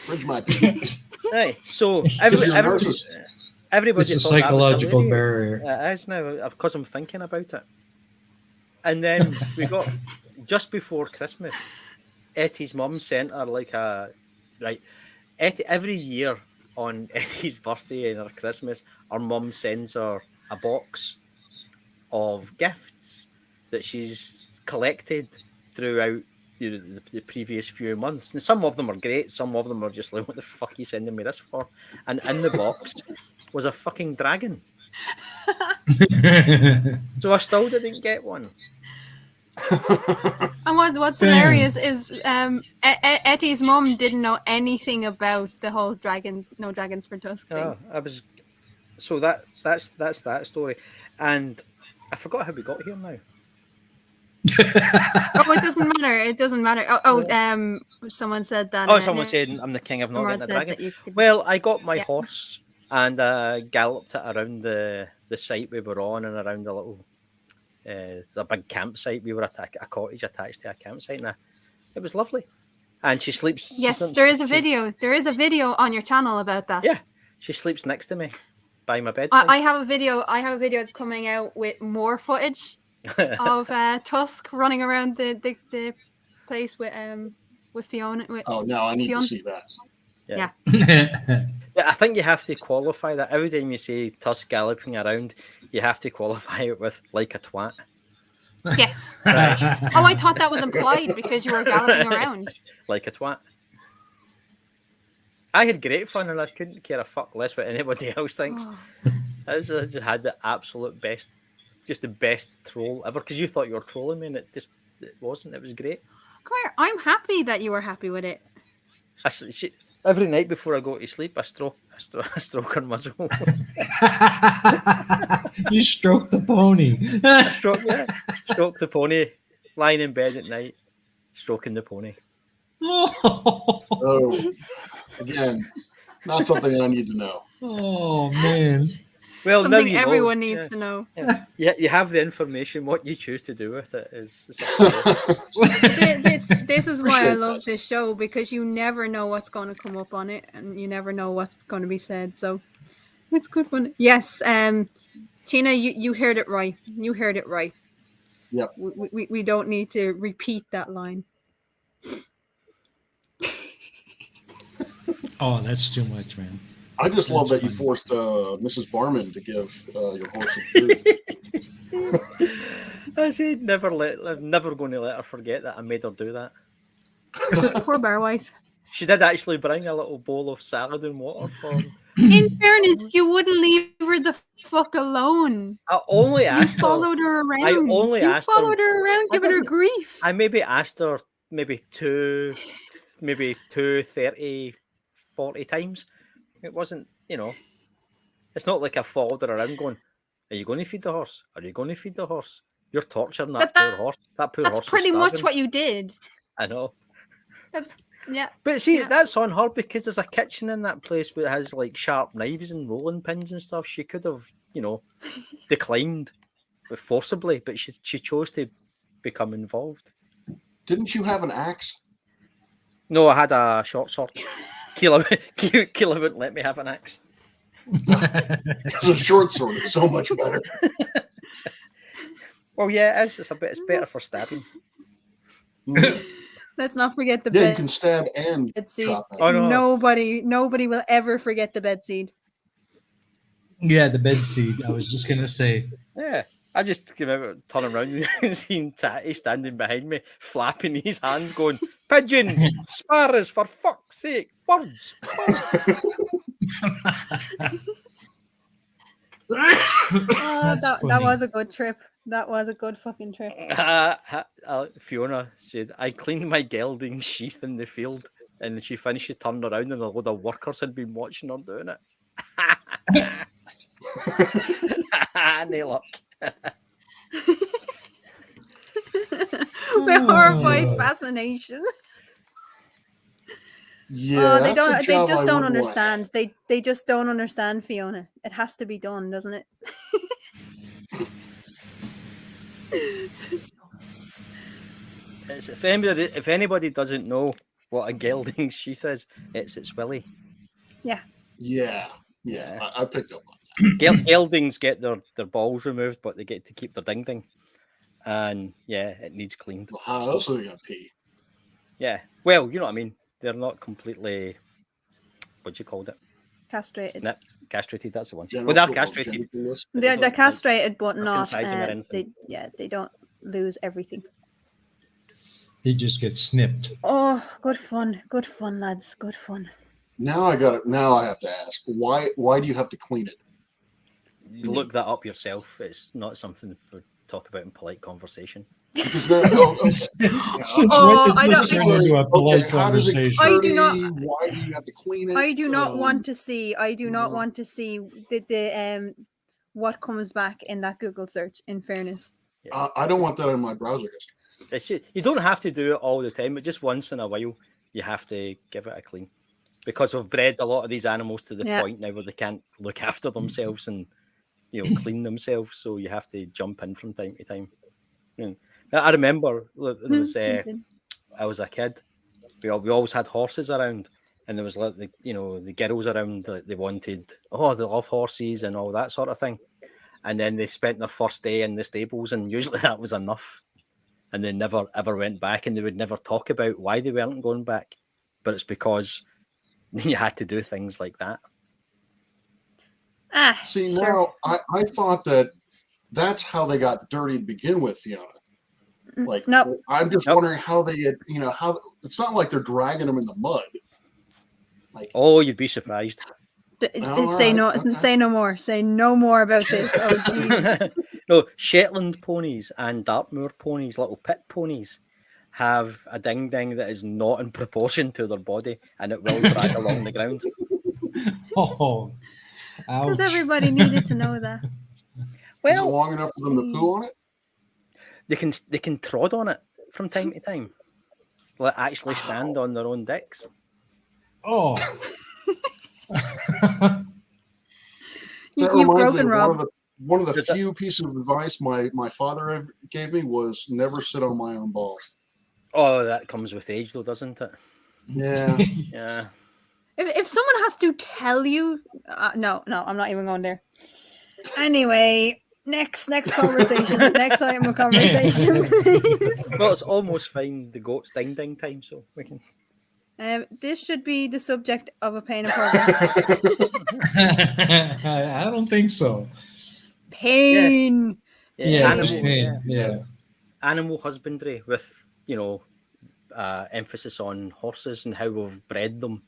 Fridge magnet. Right. So everybody it's a thought psychological that was barrier. It is now, because I'm thinking about it. And then we got, just before Christmas, Etty's mum sent her every year on Etty's birthday and her Christmas, our mum sends her a box of gifts that she's collected throughout the previous few months. And some of them are great, some of them are just like, what the fuck are you sending me this for? And in the box was a fucking dragon. So I still didn't get one. And what's hilarious is Etty's mum didn't know anything about the whole no dragons for Tussk thing. So that's that story. And I forgot how we got here now. It doesn't matter. Someone said that. Oh, someone said I'm the king of not getting a dragon. Well, I got my horse and galloped it around the site we were on, and around the little it's a big campsite. We were at a cottage attached to a campsite, and it was lovely. And she sleeps. Yes, there is a video. There is a video on your channel about that. Yeah, she sleeps next to me by my bedside. I have a video. Coming out with more footage of Tussk running around the place with Fiona. No, I need to see that. Yeah. I think you have to qualify that. Every time you say Tussk galloping around, you have to qualify it with like a twat. Yes. Right. Oh, I thought that was implied because you were galloping around. Like a twat. I had great fun, and I couldn't care a fuck less what anybody else thinks. I just had the absolute best, just the best troll ever, because you thought you were trolling me, and it wasn't. It was great. Come here. I'm happy that you were happy with it. Every night before I go to sleep, I stroke her muzzle. You stroke the pony. Stroke the pony, lying in bed at night, stroking the pony. Oh, again, not something I need to know. Oh man. Well, something now everyone needs to know. Yeah, you have the information. What you choose to do with it is this is why I love this show, because you never know what's going to come up on it, and you never know what's going to be said. So it's good fun. Yes, Tina, you heard it right. You heard it right. Yep. We don't need to repeat that line. Oh, that's too much, man. I just love that you forced Mrs. Barman to give your horse some food. I said I'm never going to let her forget that I made her do that. Poor bar wife. She did actually bring a little bowl of salad and water for me. In fairness, you wouldn't leave her the fuck alone. I only asked You followed her around. I only you asked followed her around, giving her grief. I maybe asked her maybe 30, 40 times. It wasn't, it's not like I followed her around going, are you going to feed the horse? Are you going to feed the horse? You're torturing that poor horse. That poor horse. That's pretty much what you did. I know. Yeah. But see, that's on her because there's a kitchen in that place that has like sharp knives and rolling pins and stuff. She could have, declined forcibly, but she chose to become involved. Didn't you have an axe? No, I had a short sword. Keela wouldn't let me have an axe. Because a short sword is so much better. Well, yeah, it is. It's better for stabbing. Let's not forget the Yeah, bed. you can stab and seed. chop it. Oh, no. Nobody will ever forget the bed seed. Yeah, the bed seed. I was just gonna say. Yeah, I just came out, turning around and seen Tatty standing behind me, flapping his hands, going, "Pigeons, sparrows, for fuck's sake, birds." That was a good trip. That was a good fucking trip. Fiona said, I cleaned my gelding sheath in the field, and she finished, she turned around and a load of workers had been watching her doing it. No luck. With horrified fascination. Yeah, they just don't understand. They just don't understand, Fiona. It has to be done, doesn't it? If anybody doesn't know what a gelding sheath is, it's its willy. Yeah. I picked up on that. Geldings get their balls removed, but they get to keep their ding ding. And yeah, it needs cleaned. Well, how else are they gonna pee? Yeah. Well, you know what I mean. They're not completely, what do you call it? Castrated. Castrated, that's the one. Well, they're castrated. They're castrated, but not. They don't lose everything. They just get snipped. Oh, good fun, lads, good fun. Now I got it. Now I have to ask, why do you have to clean it? You look that up yourself. It's not something for talk about in polite conversation. Since when did this turn into a polite conversation? I do not. Why do you have to clean it? I do not want to see the what comes back in that Google search. In fairness, I don't want that in my browser history. You don't have to do it all the time, but just once in a while, you have to give it a clean. Because we've bred a lot of these animals to the point now where they can't look after themselves and clean themselves, so you have to jump in from time to time. I remember there was, I was a kid. We always had horses around, and there was like the girls around. They wanted, they love horses and all that sort of thing. And then they spent their first day in the stables, and usually that was enough. And they never ever went back, and they would never talk about why they weren't going back. But it's because you had to do things like that. See, sure. now I thought that's how they got dirty to begin with, Fiona. Like, nope. I'm just wondering how they had, how it's not like they're dragging them in the mud. Like, you'd be surprised. Say no more. Say no more about this. Oh, no, Shetland ponies and Dartmoor ponies, little pit ponies, have a ding ding that is not in proportion to their body, and it will drag along the ground. Oh, because everybody needed to know that. Well, is it long enough for them to poo on it? They can trod on it from time to time. Like actually stand on their own dicks. Oh. You've broken, Rob. One of the few pieces of advice my father ever gave me was never sit on my own balls. Oh, that comes with age, though, doesn't it? Yeah. Yeah. If someone has to tell you, no, I'm not even going there. Anyway, next conversation, next item of conversation. Well, it's almost fine. The goat's ding ding time, so we can. This should be the subject of a pain in progress. I don't think so. Pain. Yeah, animal, just pain. Yeah. animal husbandry with emphasis on horses and how we've bred them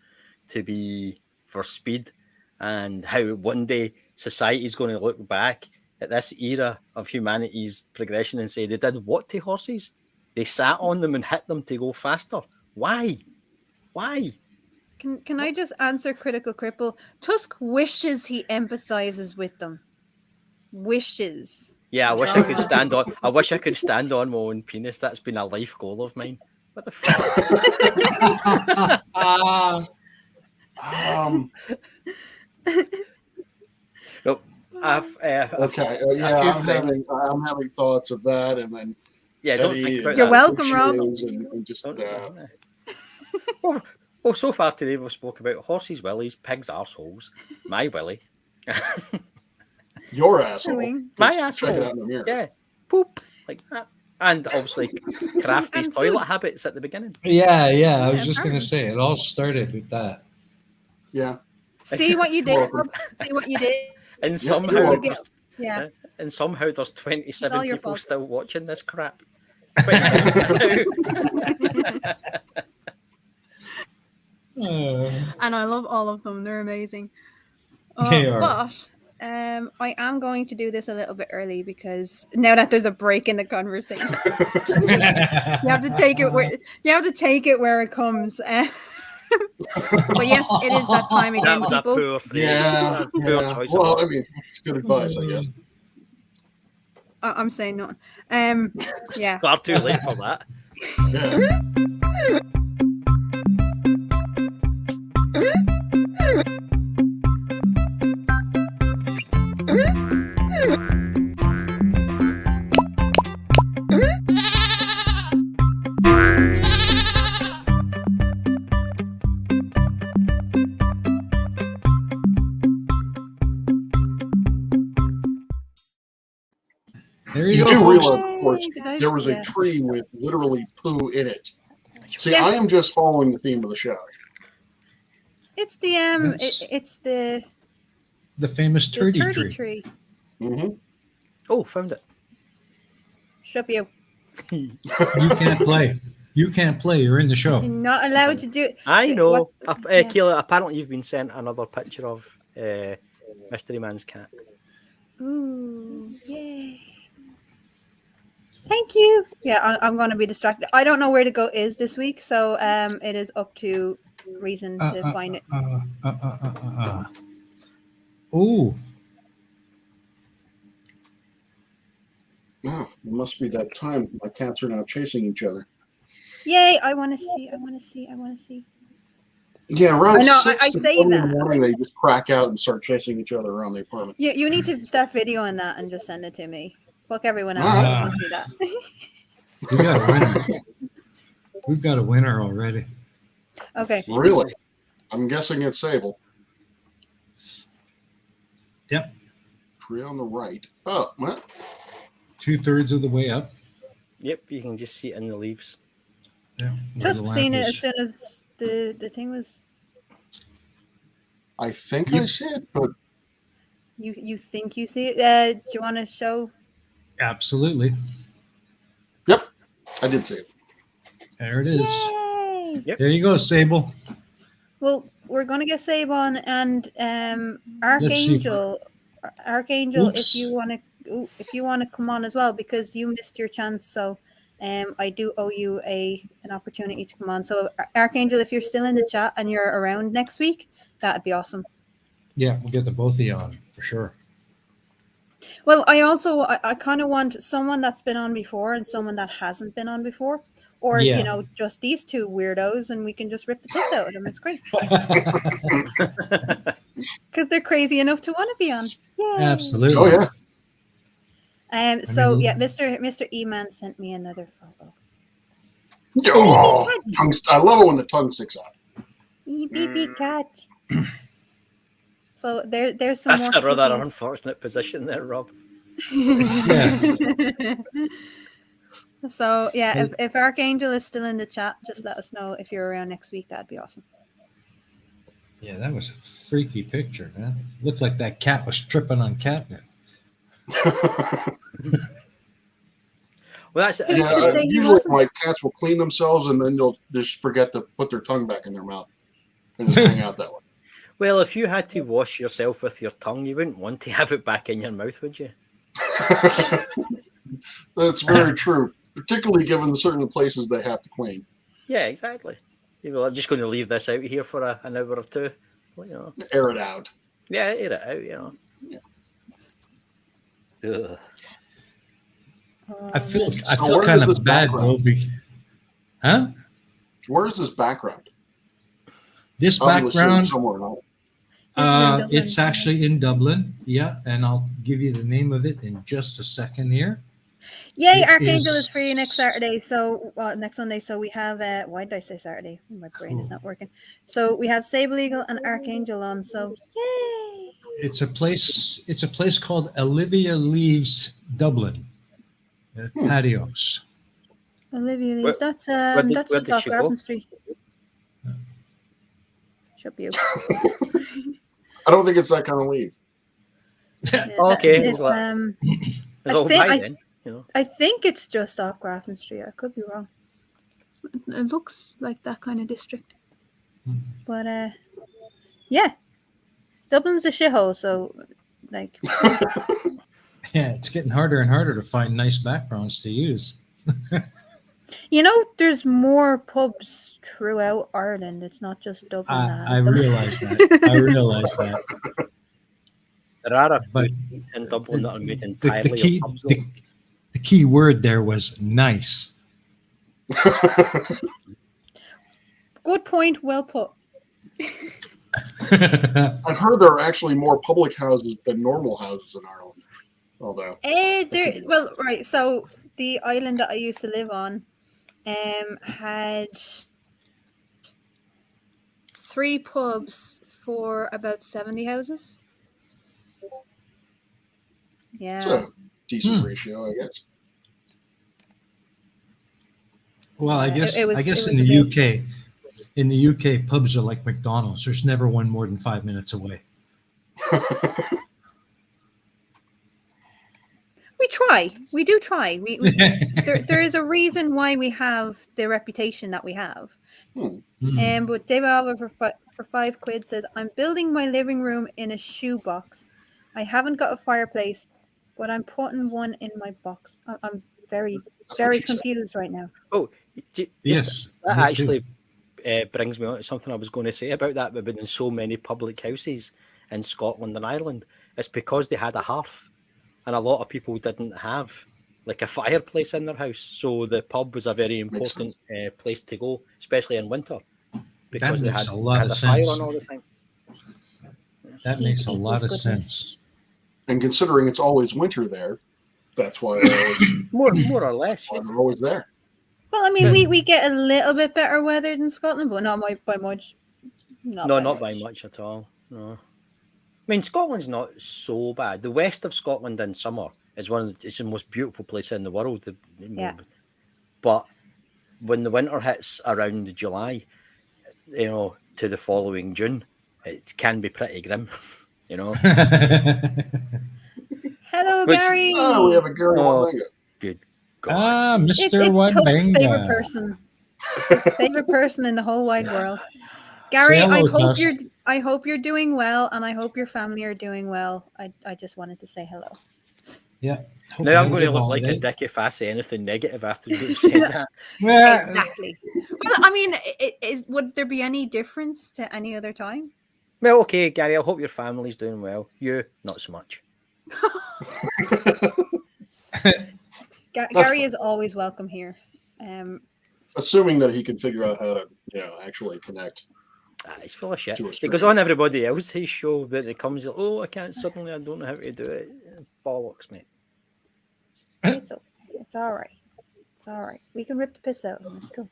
to be for speed, and how one day society's going to look back at this era of humanity's progression and say they did what to horses? They sat on them and hit them to go faster. Why? Can I just answer Critical Cripple? Tusk wishes he empathizes with them. Wishes. Yeah, I wish I could stand on. I wish I could stand on my own penis. That's been a life goal of mine. What the fuck? No, Okay. I'm having thoughts of that, and then don't think about You're that. welcome, Rob. And just Well, so far today we've spoke about horses' willies, pigs' arseholes, my willy, your asshole. my Check it asshole, out in the mirror. yeah, poop like that, and obviously Crafty's toilet habits at the beginning. Yeah. I was just gonna say it all started with that. Yeah. See what you did, Rob. See what you did. And somehow, Yeah. and somehow there's 27 your people fault. still watching this crap. And I love all of them. They're amazing. They are. But I am going to do this a little bit early because now that there's a break in the conversation, you have to take it where it comes. But yes, it is that time again, That was a people. poor phrase. Yeah. Poor choice of Well, word. I mean, it's good advice, I guess. I'm saying nothing. Yeah. Far too late for that. Yeah. There You go, do folks. realize, of course, Yay. there was Yeah. a tree with literally poo in it. See, Yes. I am just following the theme of the show. It's the That's it's the the famous turdy turdy tree. tree. Mm-hmm. Oh, found it. Shut you. You can't play. You can't play. You're in the show. You're not allowed to do it. I know. What's- yeah. Keela, apparently you've been sent another picture of Mystery Man's cat. Ooh, yay. Thank you. Yeah, I'm going to be distracted. I don't know where to go is this week, so it is up to Reason to find it. Oh, Oh, it must be that time. My cats are now chasing each other. Yay, I want to see. I want to see. I want to see. Yeah, around I know, 6 I to say 7 in that. the morning, they just crack out and start chasing each other around the apartment. You need to start videoing that and just send it to me. Fuck everyone else. Ah. I don't want to do that. we got a winner. We've got a winner already. Okay. Really? I'm guessing it's Sable. Yep. Tree on the right. Oh, well, 2/3 of the way up. Yep, you can just see it in the leaves. Yeah. Tusk seen it as soon as the thing was. I think I see it, but You think you see it? Do you want to show? Absolutely. yep, I did see it. There it is. Yay! Yep. There you go, Sable. Well, we're gonna get Sabon and Archangel. Archangel, if you want to come on as well, because you missed your chance. So, I do owe you an opportunity to come on. So, Archangel, if you're still in the chat and you're around next week, that'd be awesome. Yeah, we'll get the both of you on for sure. Well, I kind of want someone that's been on before and someone that hasn't been on before, or Yeah. just these two weirdos, and we can just rip the piss out of them. It's great because they're crazy enough to want to be on. Yay. Absolutely. Oh yeah. So yeah, Mr. E-Man sent me another photo. Oh, I love it when the tongue sticks out. Beep cat. So there's some. That's more a rather kitties. unfortunate position there, Rob. Yeah. So yeah, if Archangel is still in the chat, just let us know if you're around next week. That'd be awesome. Yeah, that was a freaky picture, man. Looked like that cat was tripping on catnip. Well, that's usually my cats will clean themselves and then they'll just forget to put their tongue back in their mouth and just hang out that way. Well, if you had to wash yourself with your tongue, you wouldn't want to have it back in your mouth, would you? That's very true, particularly given the certain places they have to clean. Yeah, exactly. I'm just going to leave this out here for an hour or two. Well, you know. Air it out. Yeah, air it out, you know. Yeah. I feel kind of bad, Moby. Huh? Where is this background? This background somewhere else. It's actually in Dublin. Yeah, and I'll give you the name of it in just a second here. Yay, Archangel is free next Saturday. So next Sunday. So we have why did I say Saturday? My brain is not working. So we have Sable Eagle and Archangel on. So yay! It's a place called Olivia Leaves Dublin. Patios. Olivia Leaves. That's just off Garden Street. Should be. I don't think it's that kind of leaf. Yeah, okay. I think it's just off Grafton Street. I could be wrong. It looks like that kind of district. But yeah. Dublin's a shithole, so like yeah, it's getting harder and harder to find nice backgrounds to use. You know, there's more pubs throughout Ireland. It's not just Dublin. I realize that. I realize that. There are a few in Dublin that are made entirely of pubs. The key word there was nice. Good point. Well put. I've heard there are actually more public houses than normal houses in Ireland. Although, right. So the island that I used to live on, had 3 pubs for about 70 houses. Yeah, it's a decent ratio, I guess. Well, I guess in the UK, pubs are like McDonald's. There's never one more than 5 minutes away. We try. We do try. There is a reason why we have the reputation that we have. But David Alva for £5 says, "I'm building my living room in a shoebox. I haven't got a fireplace, but I'm putting one in my box." I'm very confused right now. Oh, yes. That actually brings me on to something I was going to say about that. But in so many public houses in Scotland and Ireland, it's because they had a hearth. And a lot of people didn't have like a fireplace in their house. So the pub was a very important place to go, especially in winter. Because they had a fire on all the time. That makes a lot of sense. And considering it's always winter there, that's why they're always, more or less. They're always there. Well, I mean, we get a little bit better weather than Scotland, but not by much. Not by much at all. No. I mean, Scotland's not so bad. The west of Scotland in summer is it's the most beautiful place in the world. Yeah. But when the winter hits around July, to the following June, it can be pretty grim, Hello, Gary. Oh, we have a Gary Wadlinga. Good God. Mr. Wadlinga. Tusk's favorite person. His favorite person in the whole wide world. Gary, I hope you're doing well, and I hope your family are doing well. I just wanted to say hello. Yeah. Now I'm going to look like a dick if I say anything negative after you said that. Yeah. Exactly. Well, I mean, would there be any difference to any other time? Well, okay, Gary, I hope your family's doing well. You, not so much. Gary is always welcome here. Assuming that he can figure out how to, actually connect. He's full of shit. It goes on everybody else's show, but it comes, I don't know how to do it. Bollocks, mate. It's all right. It's all right. We can rip the piss out of him. Let's go.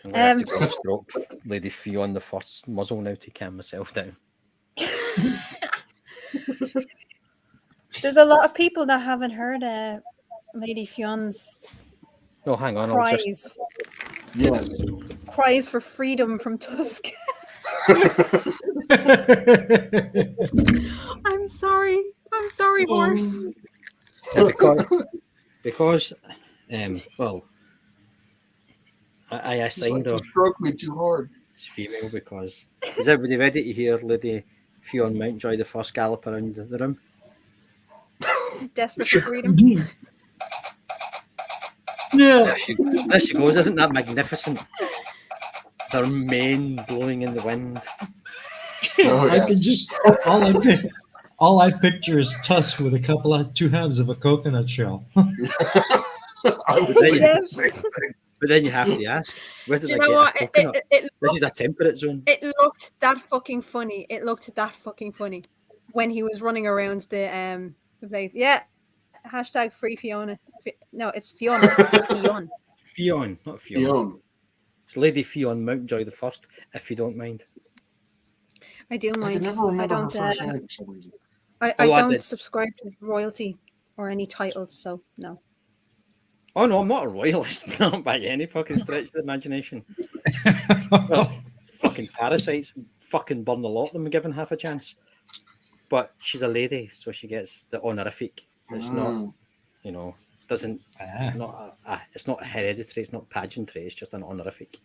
I'm going to have to go stroke Lady Fee on the first muzzle now to calm myself down. There's a lot of people that haven't heard Lady Fion's No, hang on. Cries. Yes. Cries for freedom from Tussk. I'm sorry. I'm sorry, horse. Yeah, because well, I assigned her. You stroke me too hard. It's female because. Is everybody ready to hear Lady Fionn Mountjoy the first gallop around the room? Desperate for freedom. Yeah. There she goes. Isn't that magnificent? Their mane blowing in the wind. Oh, I yeah. can just all I picture is Tussk with two halves of a coconut shell. I would say Yes. the same thing. But then you have to ask, where did Do I you know get what? a coconut? It This is a temperate zone. It looked that fucking funny. It looked that fucking funny when he was running around the place. Yeah. Hashtag free Fiona. No, it's Fiona. It's Fionn. Fionn, not Fionn. Fionn. It's Lady Fionn Mountjoy the first, if you don't mind. I do I mind. can never remember her don't. first name for some reason. I I don't did. subscribe to royalty or any titles, so no. Oh no, I'm not a royalist, not by any fucking stretch of the imagination. Well, fucking parasites, fucking burn a lot of them given half a chance. But she's a lady, so she gets the honorific. It's not, doesn't. It's not hereditary. It's not pageantry. It's just an honorific.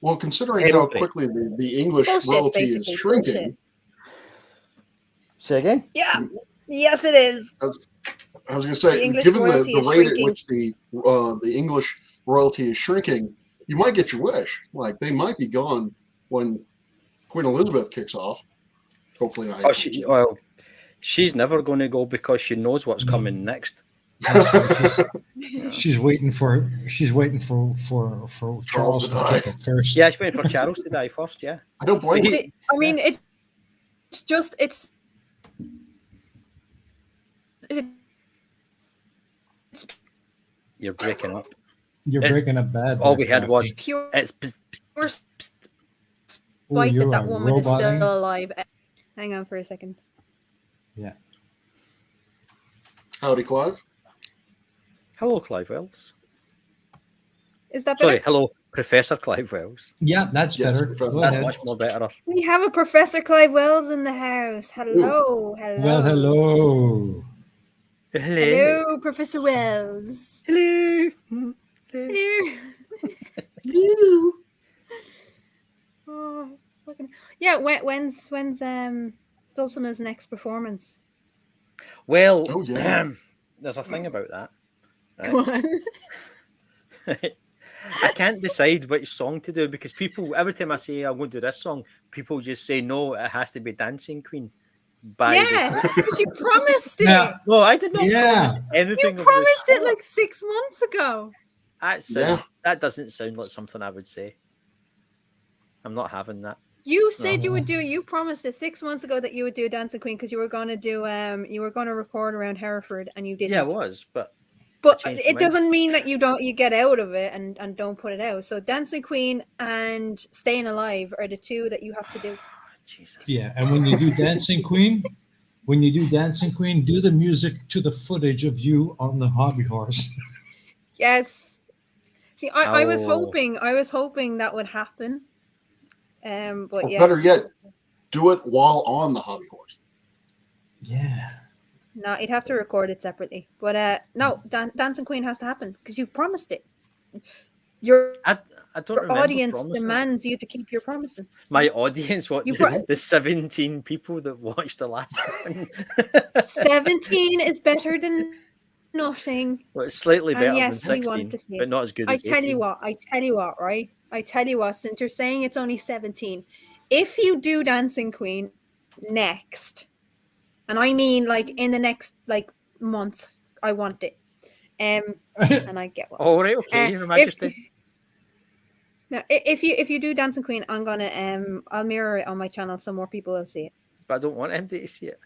Well, considering how quickly the English royalty is shrinking. Bullshit. Say again? Yeah. Yes, it is. I was going to say, given the rate at which the English royalty is shrinking, you might get your wish. Like, they might be gone when Queen Elizabeth kicks off. Hopefully not. She's never going to go because she knows what's coming next. She's waiting for Charles to kick it first. Yeah, she's waiting for Charles to die first. Yeah, I don't blame her. I mean, it's you're breaking up. You're breaking up bad. All we had was pure. It's Spite that woman is still alive. Hang on for a second. Yeah. Howdy, Clive. Hello, Clive Wells. Is that better? Sorry, hello, Professor Clive Wells. Yeah, that's better. That's much more better. We have a Professor Clive Wells in the house. Hello, hello. Well, hello. Hello, Professor Wells. Hello. Hello. Hello. Oh, fucking yeah. When's Dulcimer's next performance? Well, there's a thing about that. Right? Go on. I can't decide which song to do because people, every time I say I'm going to do this song, people just say no, it has to be Dancing Queen. Because you promised it. Yeah. No, I did not promise anything. You promised it like 6 months ago. That doesn't sound like something I would say. I'm not having that. You said you would do. You promised it 6 months ago that you would do Dancing Queen because you were going to do. You were going to record around Hereford, and you didn't. Yeah, it was, but it doesn't mean that you get out of it and don't put it out. So Dancing Queen and Staying Alive are the two that you have to do. Jesus. Yeah, and when you do Dancing Queen, do the music to the footage of you on the hobby horse. Yes. See, I was hoping that would happen. But better yet, do it while on the hobby horse. Yeah. No, you'd have to record it separately. But no, Dancing Queen has to happen because you promised it. Your audience demands you to keep your promises. My audience, the 17 people that watched the last one. 17 is better than nothing. Well, it's slightly better than 16, we want to see but not as good as 18. I tell you what, right? I tell you what, since you're saying it's only 17, if you do Dancing Queen next, and I mean like in the next like month, I want it. And I get one. All right, okay, Your Majesty. If you do Dancing Queen, I'm gonna I'll mirror it on my channel so more people will see it. But I don't want MD to see it.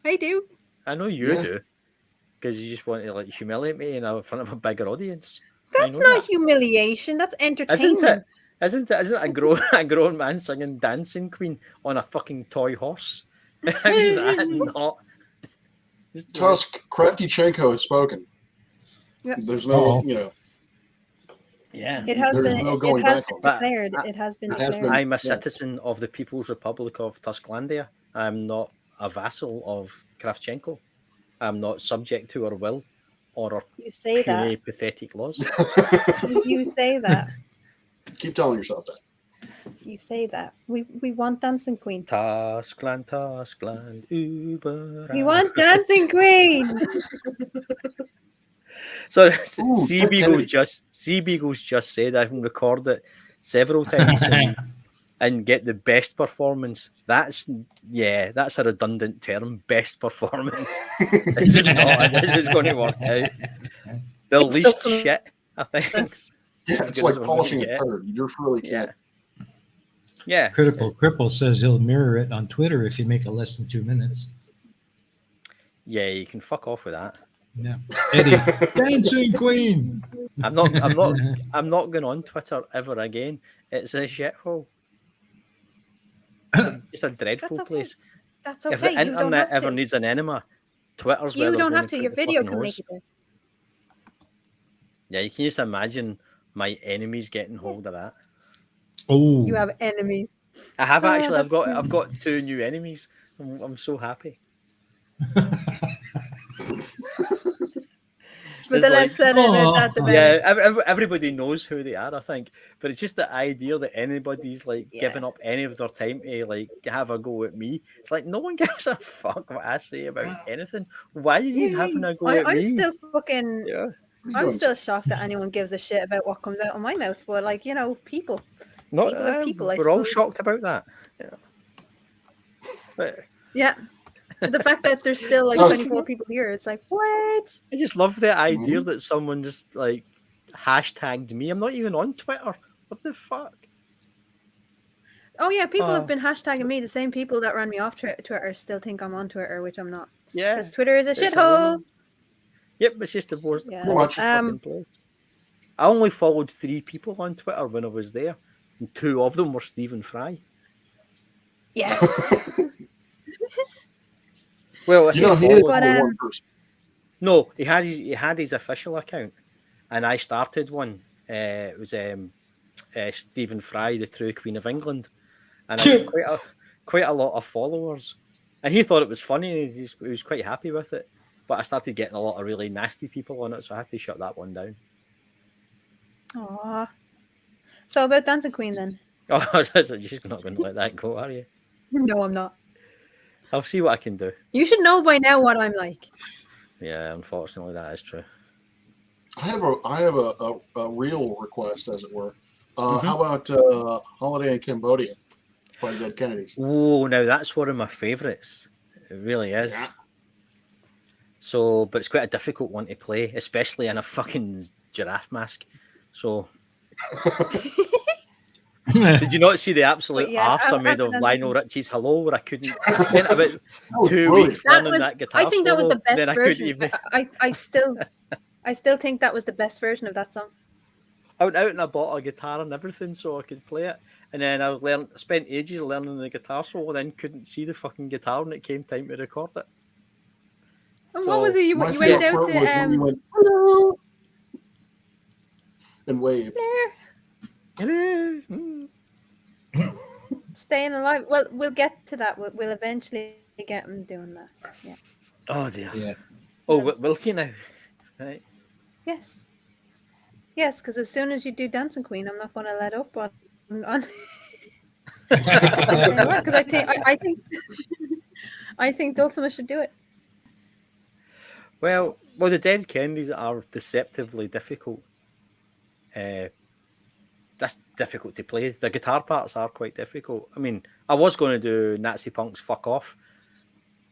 I do. I know you do, because you just want to like humiliate me in front of a bigger audience. That's not humiliation. That's entertainment. Isn't it a grown man singing Dancing Queen on a fucking toy horse? How is that not? Tussk, Crafty Chenko has spoken. There's no, Yeah. It has There's been. no It going has back been on that. declared. It has been It has declared. been. I'm a Yeah. citizen of the People's Republic of Tusklandia. I'm not a vassal of Kravchenko. I'm not subject to her will or her You say puny, that. pathetic laws. You say that. Keep telling yourself that. You say that. We want Dancing Queen. Tuskland, Tuskland, über. We want Dancing Queen. So Ooh, Seabeagle's just said I can record it several times and get the best performance. That's a redundant term. Best performance. It's not. This is going to work out. The It's least still- shit, I think. Yeah, it's like polishing a turd. You just really can't. Yeah. Critical Cripple says he'll mirror it on Twitter if you make it less than 2 minutes. Yeah, you can fuck off with that. Yeah. Eddie, Dancing Queen. I'm not going on Twitter ever again. It's a shithole. It's a dreadful That's okay. place. That's If okay. the You don't internet have ever to. needs an enema, Twitter's where You they're don't going have to. put Your the video fucking can make hose. it there. Yeah, you can just imagine my enemies getting hold of that. Oh, You have enemies. I have actually. that's I've got 2 new enemies. I'm so happy. But It's then like, let's set it at the yeah, everybody knows who they are, I think. But it's just the idea that anybody's like giving up any of their time to like have a go at me. It's like no one gives a fuck what I say about anything. Why are you having a go at I'm me? still fucking. Yeah. I'm still shocked that anyone gives a shit about what comes out of my mouth. But like people. Not, People are people, I we're all suppose. shocked about that. Yeah. But Yeah. The fact that there's still like 24 people here, it's like, what? I just love the idea that someone just like hashtagged me. I'm not even on Twitter. What the fuck? Oh yeah, people have been hashtagging me. The same people that ran me off Twitter still think I'm on Twitter, which I'm not. Yeah. Because Twitter is a It's shithole. Yep, it's just the worst Yeah. fucking place. I only followed 3 people on Twitter when I was there, and 2 of them were Stephen Fry. Yes. Well, I He is say only one person. no, he had his official account, and I started one. It was Stephen Fry, the true Queen of England, and I had quite a lot of followers. And he thought it was funny. And he was quite happy with it. But I started getting a lot of really nasty people on it, so I had to shut that one down. Aww. So about Dancing Queen then? Oh, you're just not going to let that go, are you? No, I'm not. I'll see what I can do. You should know by now what I'm like. Yeah, unfortunately, that is true. I have a real request, as it were. How about Holiday in Cambodia by Dead Kennedys? Oh, now that's one of my favourites. It really is. Yeah. So, but it's quite a difficult one to play, especially in a fucking giraffe mask. So, did you not see the absolute arse I made of Lionel Richie's Hello, where I couldn't? I spent about 2 weeks learning that guitar I think that was the solo, best version. I still think that was the best version of that song. I went out and I bought a guitar and everything so I could play it. And then I spent ages learning the guitar solo, then couldn't see the fucking guitar when it came time to record it. And what was it? You went out to when you went, hello, and waved. Hello. Staying alive. Well, we'll get to that. We'll eventually get him doing that. Yeah. Oh dear. Yeah. Oh, will you now? Right. Yes. Yes, because as soon as you do Dancing Queen, I'm not going to let up on. Because I think Dulcimer should do it. Well, the Dead Kennedys are deceptively difficult. That's difficult to play. The guitar parts are quite difficult. I mean, I was going to do Nazi Punk's Fuck Off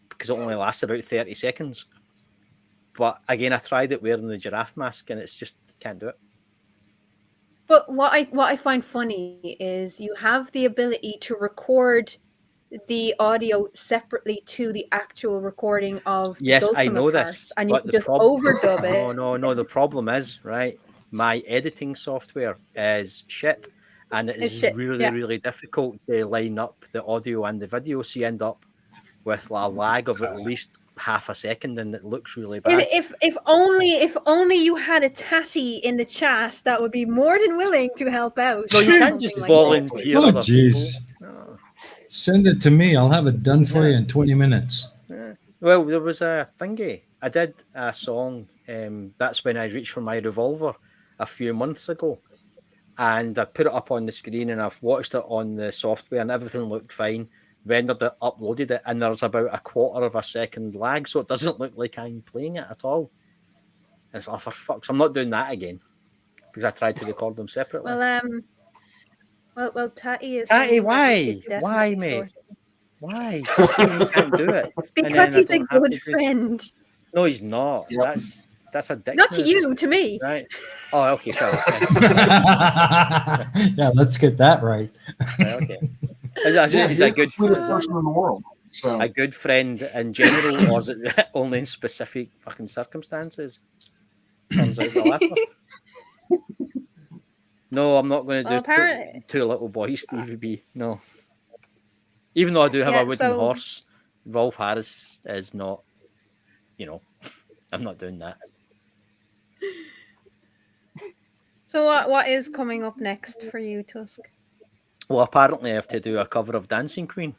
because it only lasts about 30 seconds. But again, I tried it wearing the giraffe mask and it's just can't do it. But what I find funny is you have the ability to record the audio separately to the actual recording of the I know parts, this, and you can just overdub it. No. The problem is, right, my editing software is shit, and it is really difficult to line up the audio and the video, so you end up with a lag of at least half a second and it looks really bad. If only you had a tatty in the chat that would be more than willing to help out. No, you can't just volunteer other people. No. Send it to me. I'll have it done for you in 20 minutes. Yeah. Well, there was a thingy. I did a song. That's when I reached for my revolver a few months ago. And I put it up on the screen and I've watched it on the software and everything looked fine. Rendered it, uploaded it, and there's about a quarter of a second lag, so it doesn't look like I'm playing it at all. And it's like, for fuck's, I'm not doing that again because I tried to record them separately. Well, Tatty is. Tatty, why, mate? Why? Just say you can't do it. Because he's a good friend. No, he's not. Yep. That's a dick. Not to you, to me. Right. Oh, okay, sorry. Yeah, let's get that right. Right, okay. He's a good friend. Person in the world. So. A good friend in general, or is it only in specific fucking circumstances? Turns out the latter. No, I'm not going to do two little boys, Stevie B. No. Even though I do have a wooden horse, Rolf Harris is not, I'm not doing that. So what is coming up next for you, Tussk? Well, apparently I have to do a cover of Dancing Queen.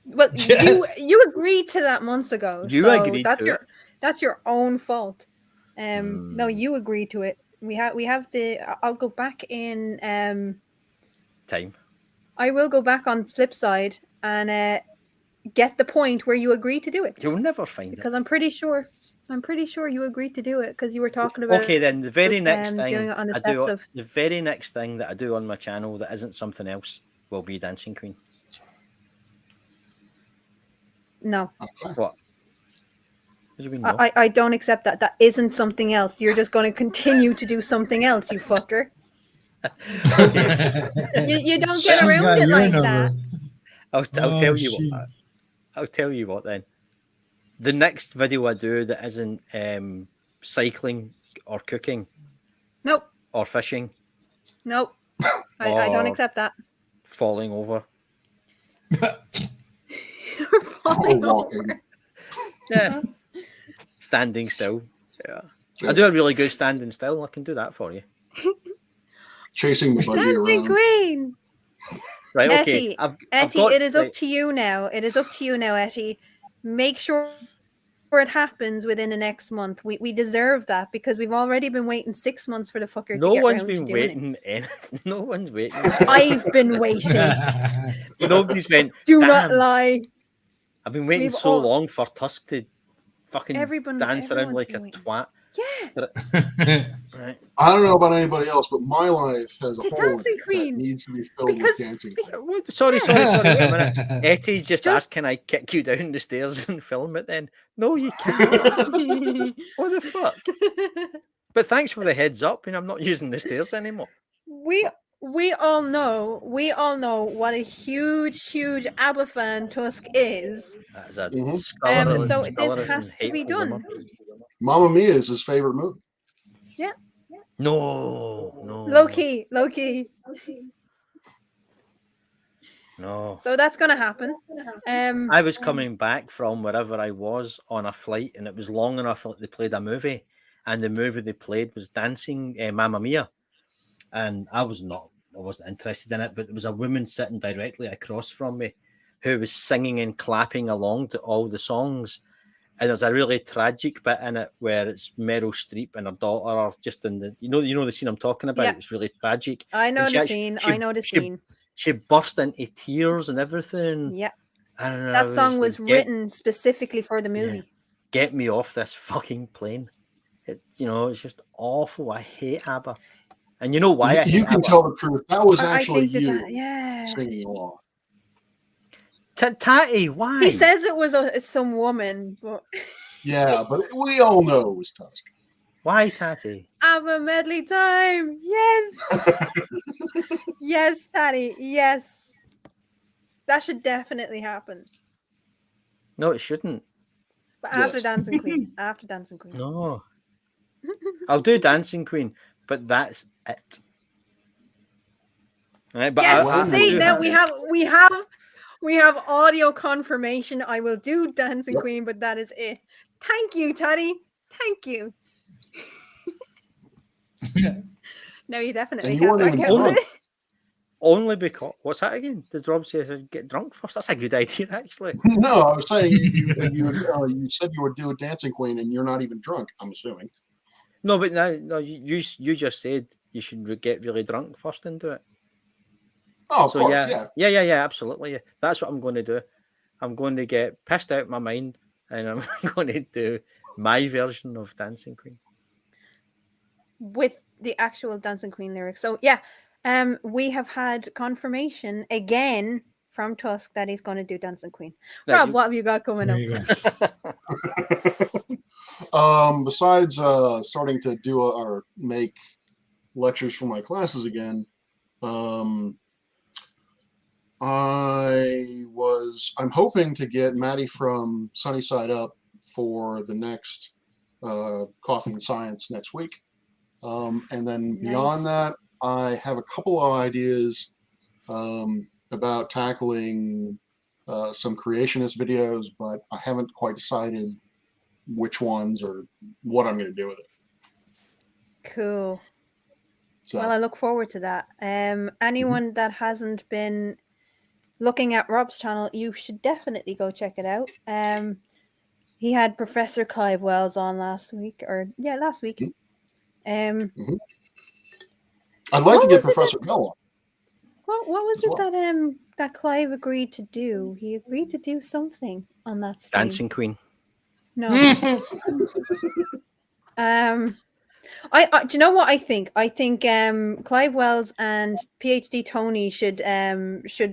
Well, you agreed to that months ago. Agreed that's to it. That's your own fault. No, you agreed to it. We have the. I'll go back in time. I will go back on Flipside and get the point where you agreed to do it. You'll never find it because I'm pretty sure you agreed to do it because you were talking about. Okay, then the very next thing doing it on the very next thing that I do on my channel that isn't something else will be Dancing Queen. No. Okay. What? What do you mean, no? I don't accept that. That isn't something else. You're just going to continue to do something else, you fucker. you don't get around it like that. I'll tell you what. I'll tell you what then. The next video I do that isn't cycling or cooking. Nope. Or fishing. Nope. I don't accept that. Falling over. You're falling over. Yeah. Standing still. Yeah. I do a really good standing still. I can do that for you. Chasing the budgie Dancing around. Queen. Right, okay. Etty, it is up to you now. It is up to you now, Etty. Make sure it happens within the next month. We deserve that because we've already been waiting 6 months for the fucker to get around to doing it. No one's waiting. I've been waiting. Nobody's been. Do not lie. I've been waiting so long for Tussk to fucking dance around like a twat. Yeah. Right. I don't know about anybody else, but my life has a hole Dancing Queen that needs to be filled with Dancing Queen. Sorry. Wait a minute. Etty just asked, can I kick you down the stairs and film it then? No, you can't. What the fuck? But thanks for the heads up, and I'm not using the stairs anymore. We all know what a huge ABBA fan Tussk is. That is a so this has to be done. Mamma Mia is his favorite movie. Yeah. No. Low key. No. So that's gonna happen. I was coming back from wherever I was on a flight, and it was long enough that they played a movie, and the movie they played was Dancing Mamma Mia, and I wasn't interested in it, but there was a woman sitting directly across from me who was singing and clapping along to all the songs. And there's a really tragic bit in it where it's Meryl Streep and her daughter are just in the you know the scene I'm talking about. Yeah. It's really tragic. I know the scene. She burst into tears and everything. Yeah. That song was written specifically for the movie. Yeah, get me off this fucking plane. It's just awful. I hate ABBA. And you know why? You can tell the truth. That was actually you yeah. singing along. Tatty, why? He says it was some woman, but yeah, but we all know it was Tussk. Why, Tatty? ABBA medley time. Yes. Yes, Tatty. Yes. That should definitely happen. No, it shouldn't. But after Dancing Queen. After Dancing Queen. No. I'll do Dancing Queen, but that's it. Right, but yes, now we have We have audio confirmation. I will do Dancing Yep. Queen, but that is it. Thank you, Teddy. Thank you. No, you definitely And you can't weren't back even out of drunk. it. Only because what's that again? Did Rob say I should get drunk first? That's a good idea, actually. No, I was saying you said you would do a Dancing Queen, and you're not even drunk. I'm assuming. No, but no, you just said you should get really drunk first and do it. Oh, of So course, yeah, absolutely. Yeah. That's what I'm going to do. I'm going to get pissed out of my mind, and I'm going to do my version of Dancing Queen With the actual Dancing Queen lyrics. So yeah, we have had confirmation again from Tussk that he's going to do Dancing Queen. Now, Rob, what have you got coming There up? you go. Besides starting to do or make lectures for my classes again, I'm hoping to get Maddie from Sunnyside Up for the next Coffee and Science next week. And then beyond Nice. that, I have a couple of ideas about tackling some creationist videos, but I haven't quite decided which ones or what I'm going to do with it. Cool. So, Well, I look forward to that. Anyone that hasn't been looking at Rob's channel, you should definitely go check it out. He had Professor Clive Wells on last week. I'd like to get Professor Bell on. What was as it well. that Clive agreed to do? He agreed to do something on that stream. Dancing Queen. No. I do you know what I think? I think Clive Wells and PhD Tony should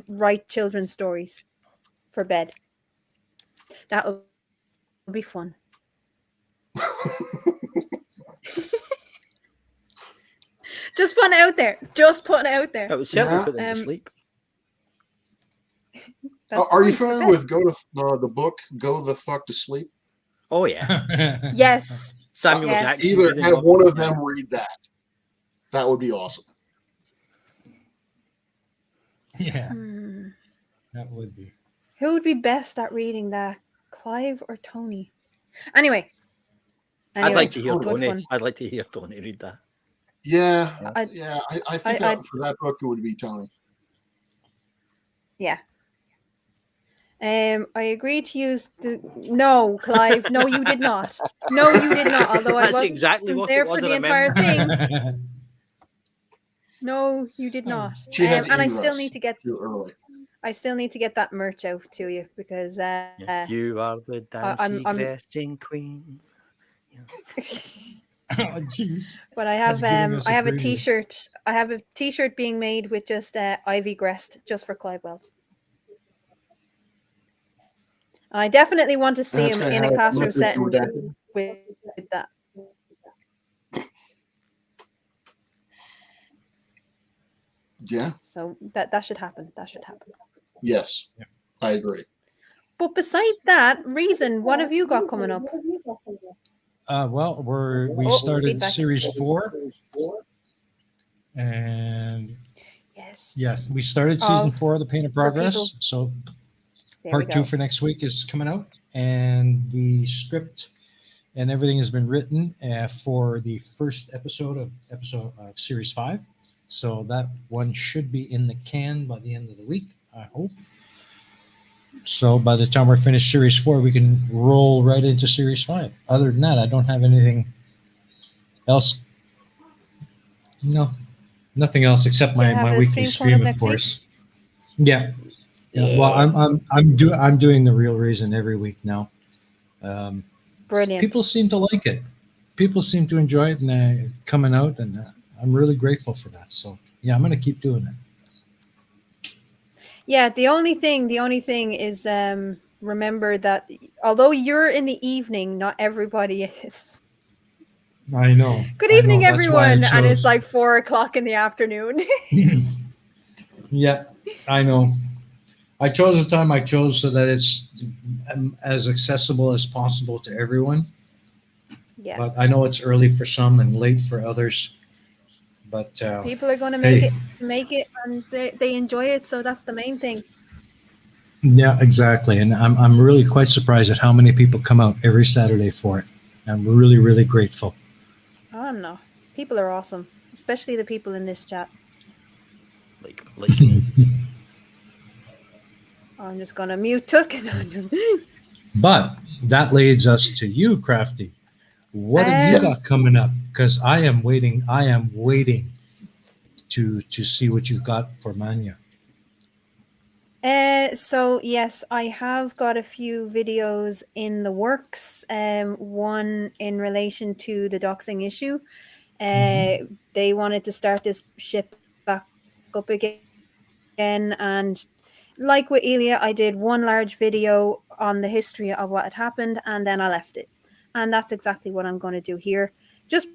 write children's stories for bed. That'll be fun. Just putting it out there. That would certainly Yeah. put them to sleep. Are you familiar with the book Go the Fuck to Sleep? Oh yeah. Yes. Samuel Yes. Jackson. Either Judy have Love, one of yeah. them read that. That would be awesome. Yeah, that would be. Who would be best at reading that, Clive or Tony? Anyway, I'd like to hear good Tony. fun. I'd like to hear Tony read that. Yeah, I think for that book it would be Tony. Yeah. I agreed to use no, Clive. No, you did not. No, you did not. Although I That's wasn't exactly what there it was. for I the entire remember. thing. No, you did not. She had And I still ingress need to get. too early. I still need to get that merch out to you because Yeah. You are the dancing dressing queen. Oh, jeez. But I have That's giving us a I have a preview. t-shirt. I have a t-shirt being made with just Ivy Grest just for Clive Wells. I definitely want to see That's him gonna in a have classroom methods to setting redacted. with that. Yeah. So that should happen. Yes. Yeah. I agree. But besides that, Reason, what have you got coming up? Well, we started feedback. series 4, and Yes, we started season Of- 4 of the Pain of for Progress. people. So there part we 2 go. for next week is coming out, and the script and everything has been written for the first episode of series 5. So that one should be in the can by the end of the week, I hope. So by the time we're finished series 4, we can roll right into series 5. Other than that, I don't have anything else. No, nothing else except Do you my have a weekly stream coming stream, up of next week? course. Yeah. Well, I'm doing the Real Reason every week now. Brilliant. People seem to like it. People seem to enjoy it, and coming out, and I'm really grateful for that. So yeah, I'm going to keep doing it. Yeah, the only thing is remember that although you're in the evening, not everybody is. I know. Good I evening, know. That's why I everyone, and it's chose- like 4:00 in the afternoon. Yeah, I know. I chose the time I chose so that it's as accessible as possible to everyone. Yeah, But I know it's early for some and late for others. But people are going to hey. make it, and they enjoy it. So that's the main thing. Yeah, exactly. And I'm really quite surprised at how many people come out every Saturday for it. I'm really, really grateful. I don't know. People are awesome, especially the people in this chat. Like me. I'm just gonna mute Tusk. But that leads us to you, Crafty. What have you Yes. got coming up? Because I am waiting. I am waiting to see what you've got for Mania. So yes, I have got a few videos in the works. One in relation to the doxing issue. They wanted to start this ship back up again, and like with Elia, I did one large video on the history of what had happened, and then I left it. And that's exactly what I'm going to do here, just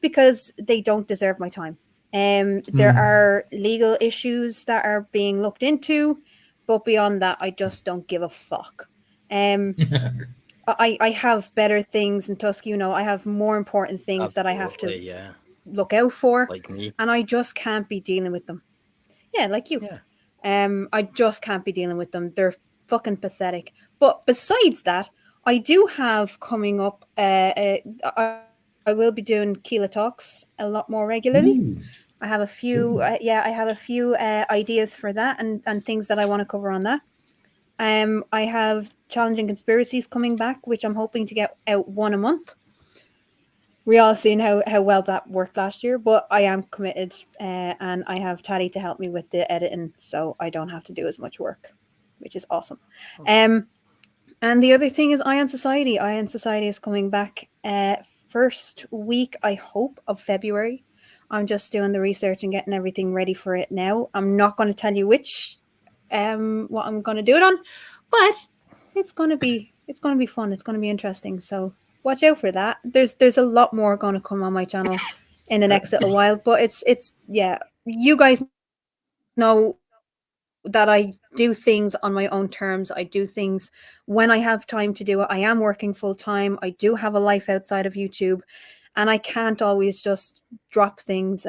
because they don't deserve my time. There are legal issues that are being looked into, but beyond that, I just don't give a fuck. I have better things in Tusk, you know, I have more important things that I have to look out for, like me. and I just can't be dealing with them. Yeah, like you. Yeah. I just can't be dealing with them. They're fucking pathetic. But besides that, I do have coming up. I will be doing Keela Talks a lot more regularly. Ooh. I have a few. I have a few ideas for that and things that I want to cover on that. I have Challenging Conspiracies coming back, which I'm hoping to get out one a month. We all seen how well that worked last year, but I am committed, and I have Taddy to help me with the editing, so I don't have to do as much work, which is awesome. And the other thing is Ion Society. Ion Society is coming back first week, I hope, of February. I'm just doing the research and getting everything ready for it now. I'm not going to tell you which what I'm going to do it on, but it's going to be fun. It's going to be interesting. So watch out for that. There's a lot more going to come on my channel in the next little while, but it's yeah, you guys know that I do things on my own terms. I do things when I have time to do it. I am working full time. I do have a life outside of YouTube, and I can't always just drop things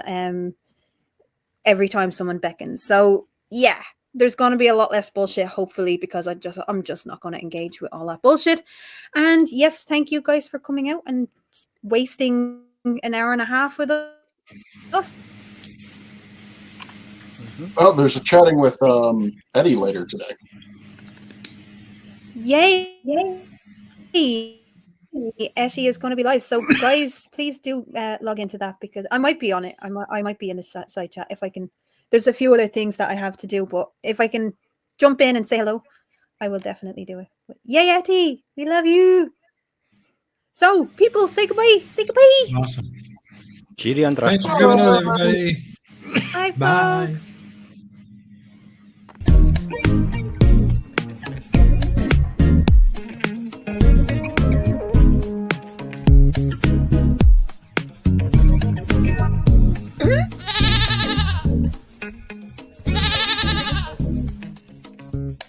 every time someone beckons. So yeah, there's going to be a lot less bullshit, hopefully, because I'm just not going to engage with all that bullshit. And yes, thank you guys for coming out and wasting an hour and a half with us. Oh, there's a chatting with Eddie later today. Yay! Eddie is going to be live. So guys, please do log into that, because I might be on it. I might be in the side chat if I can. There's a few other things that I have to do, but if I can jump in and say hello, I will definitely do it. But yay, Eddie! We love you. So people, say goodbye. Say goodbye. Awesome. Cheery and Thanks for coming out, everybody. Bye, Bye. folks.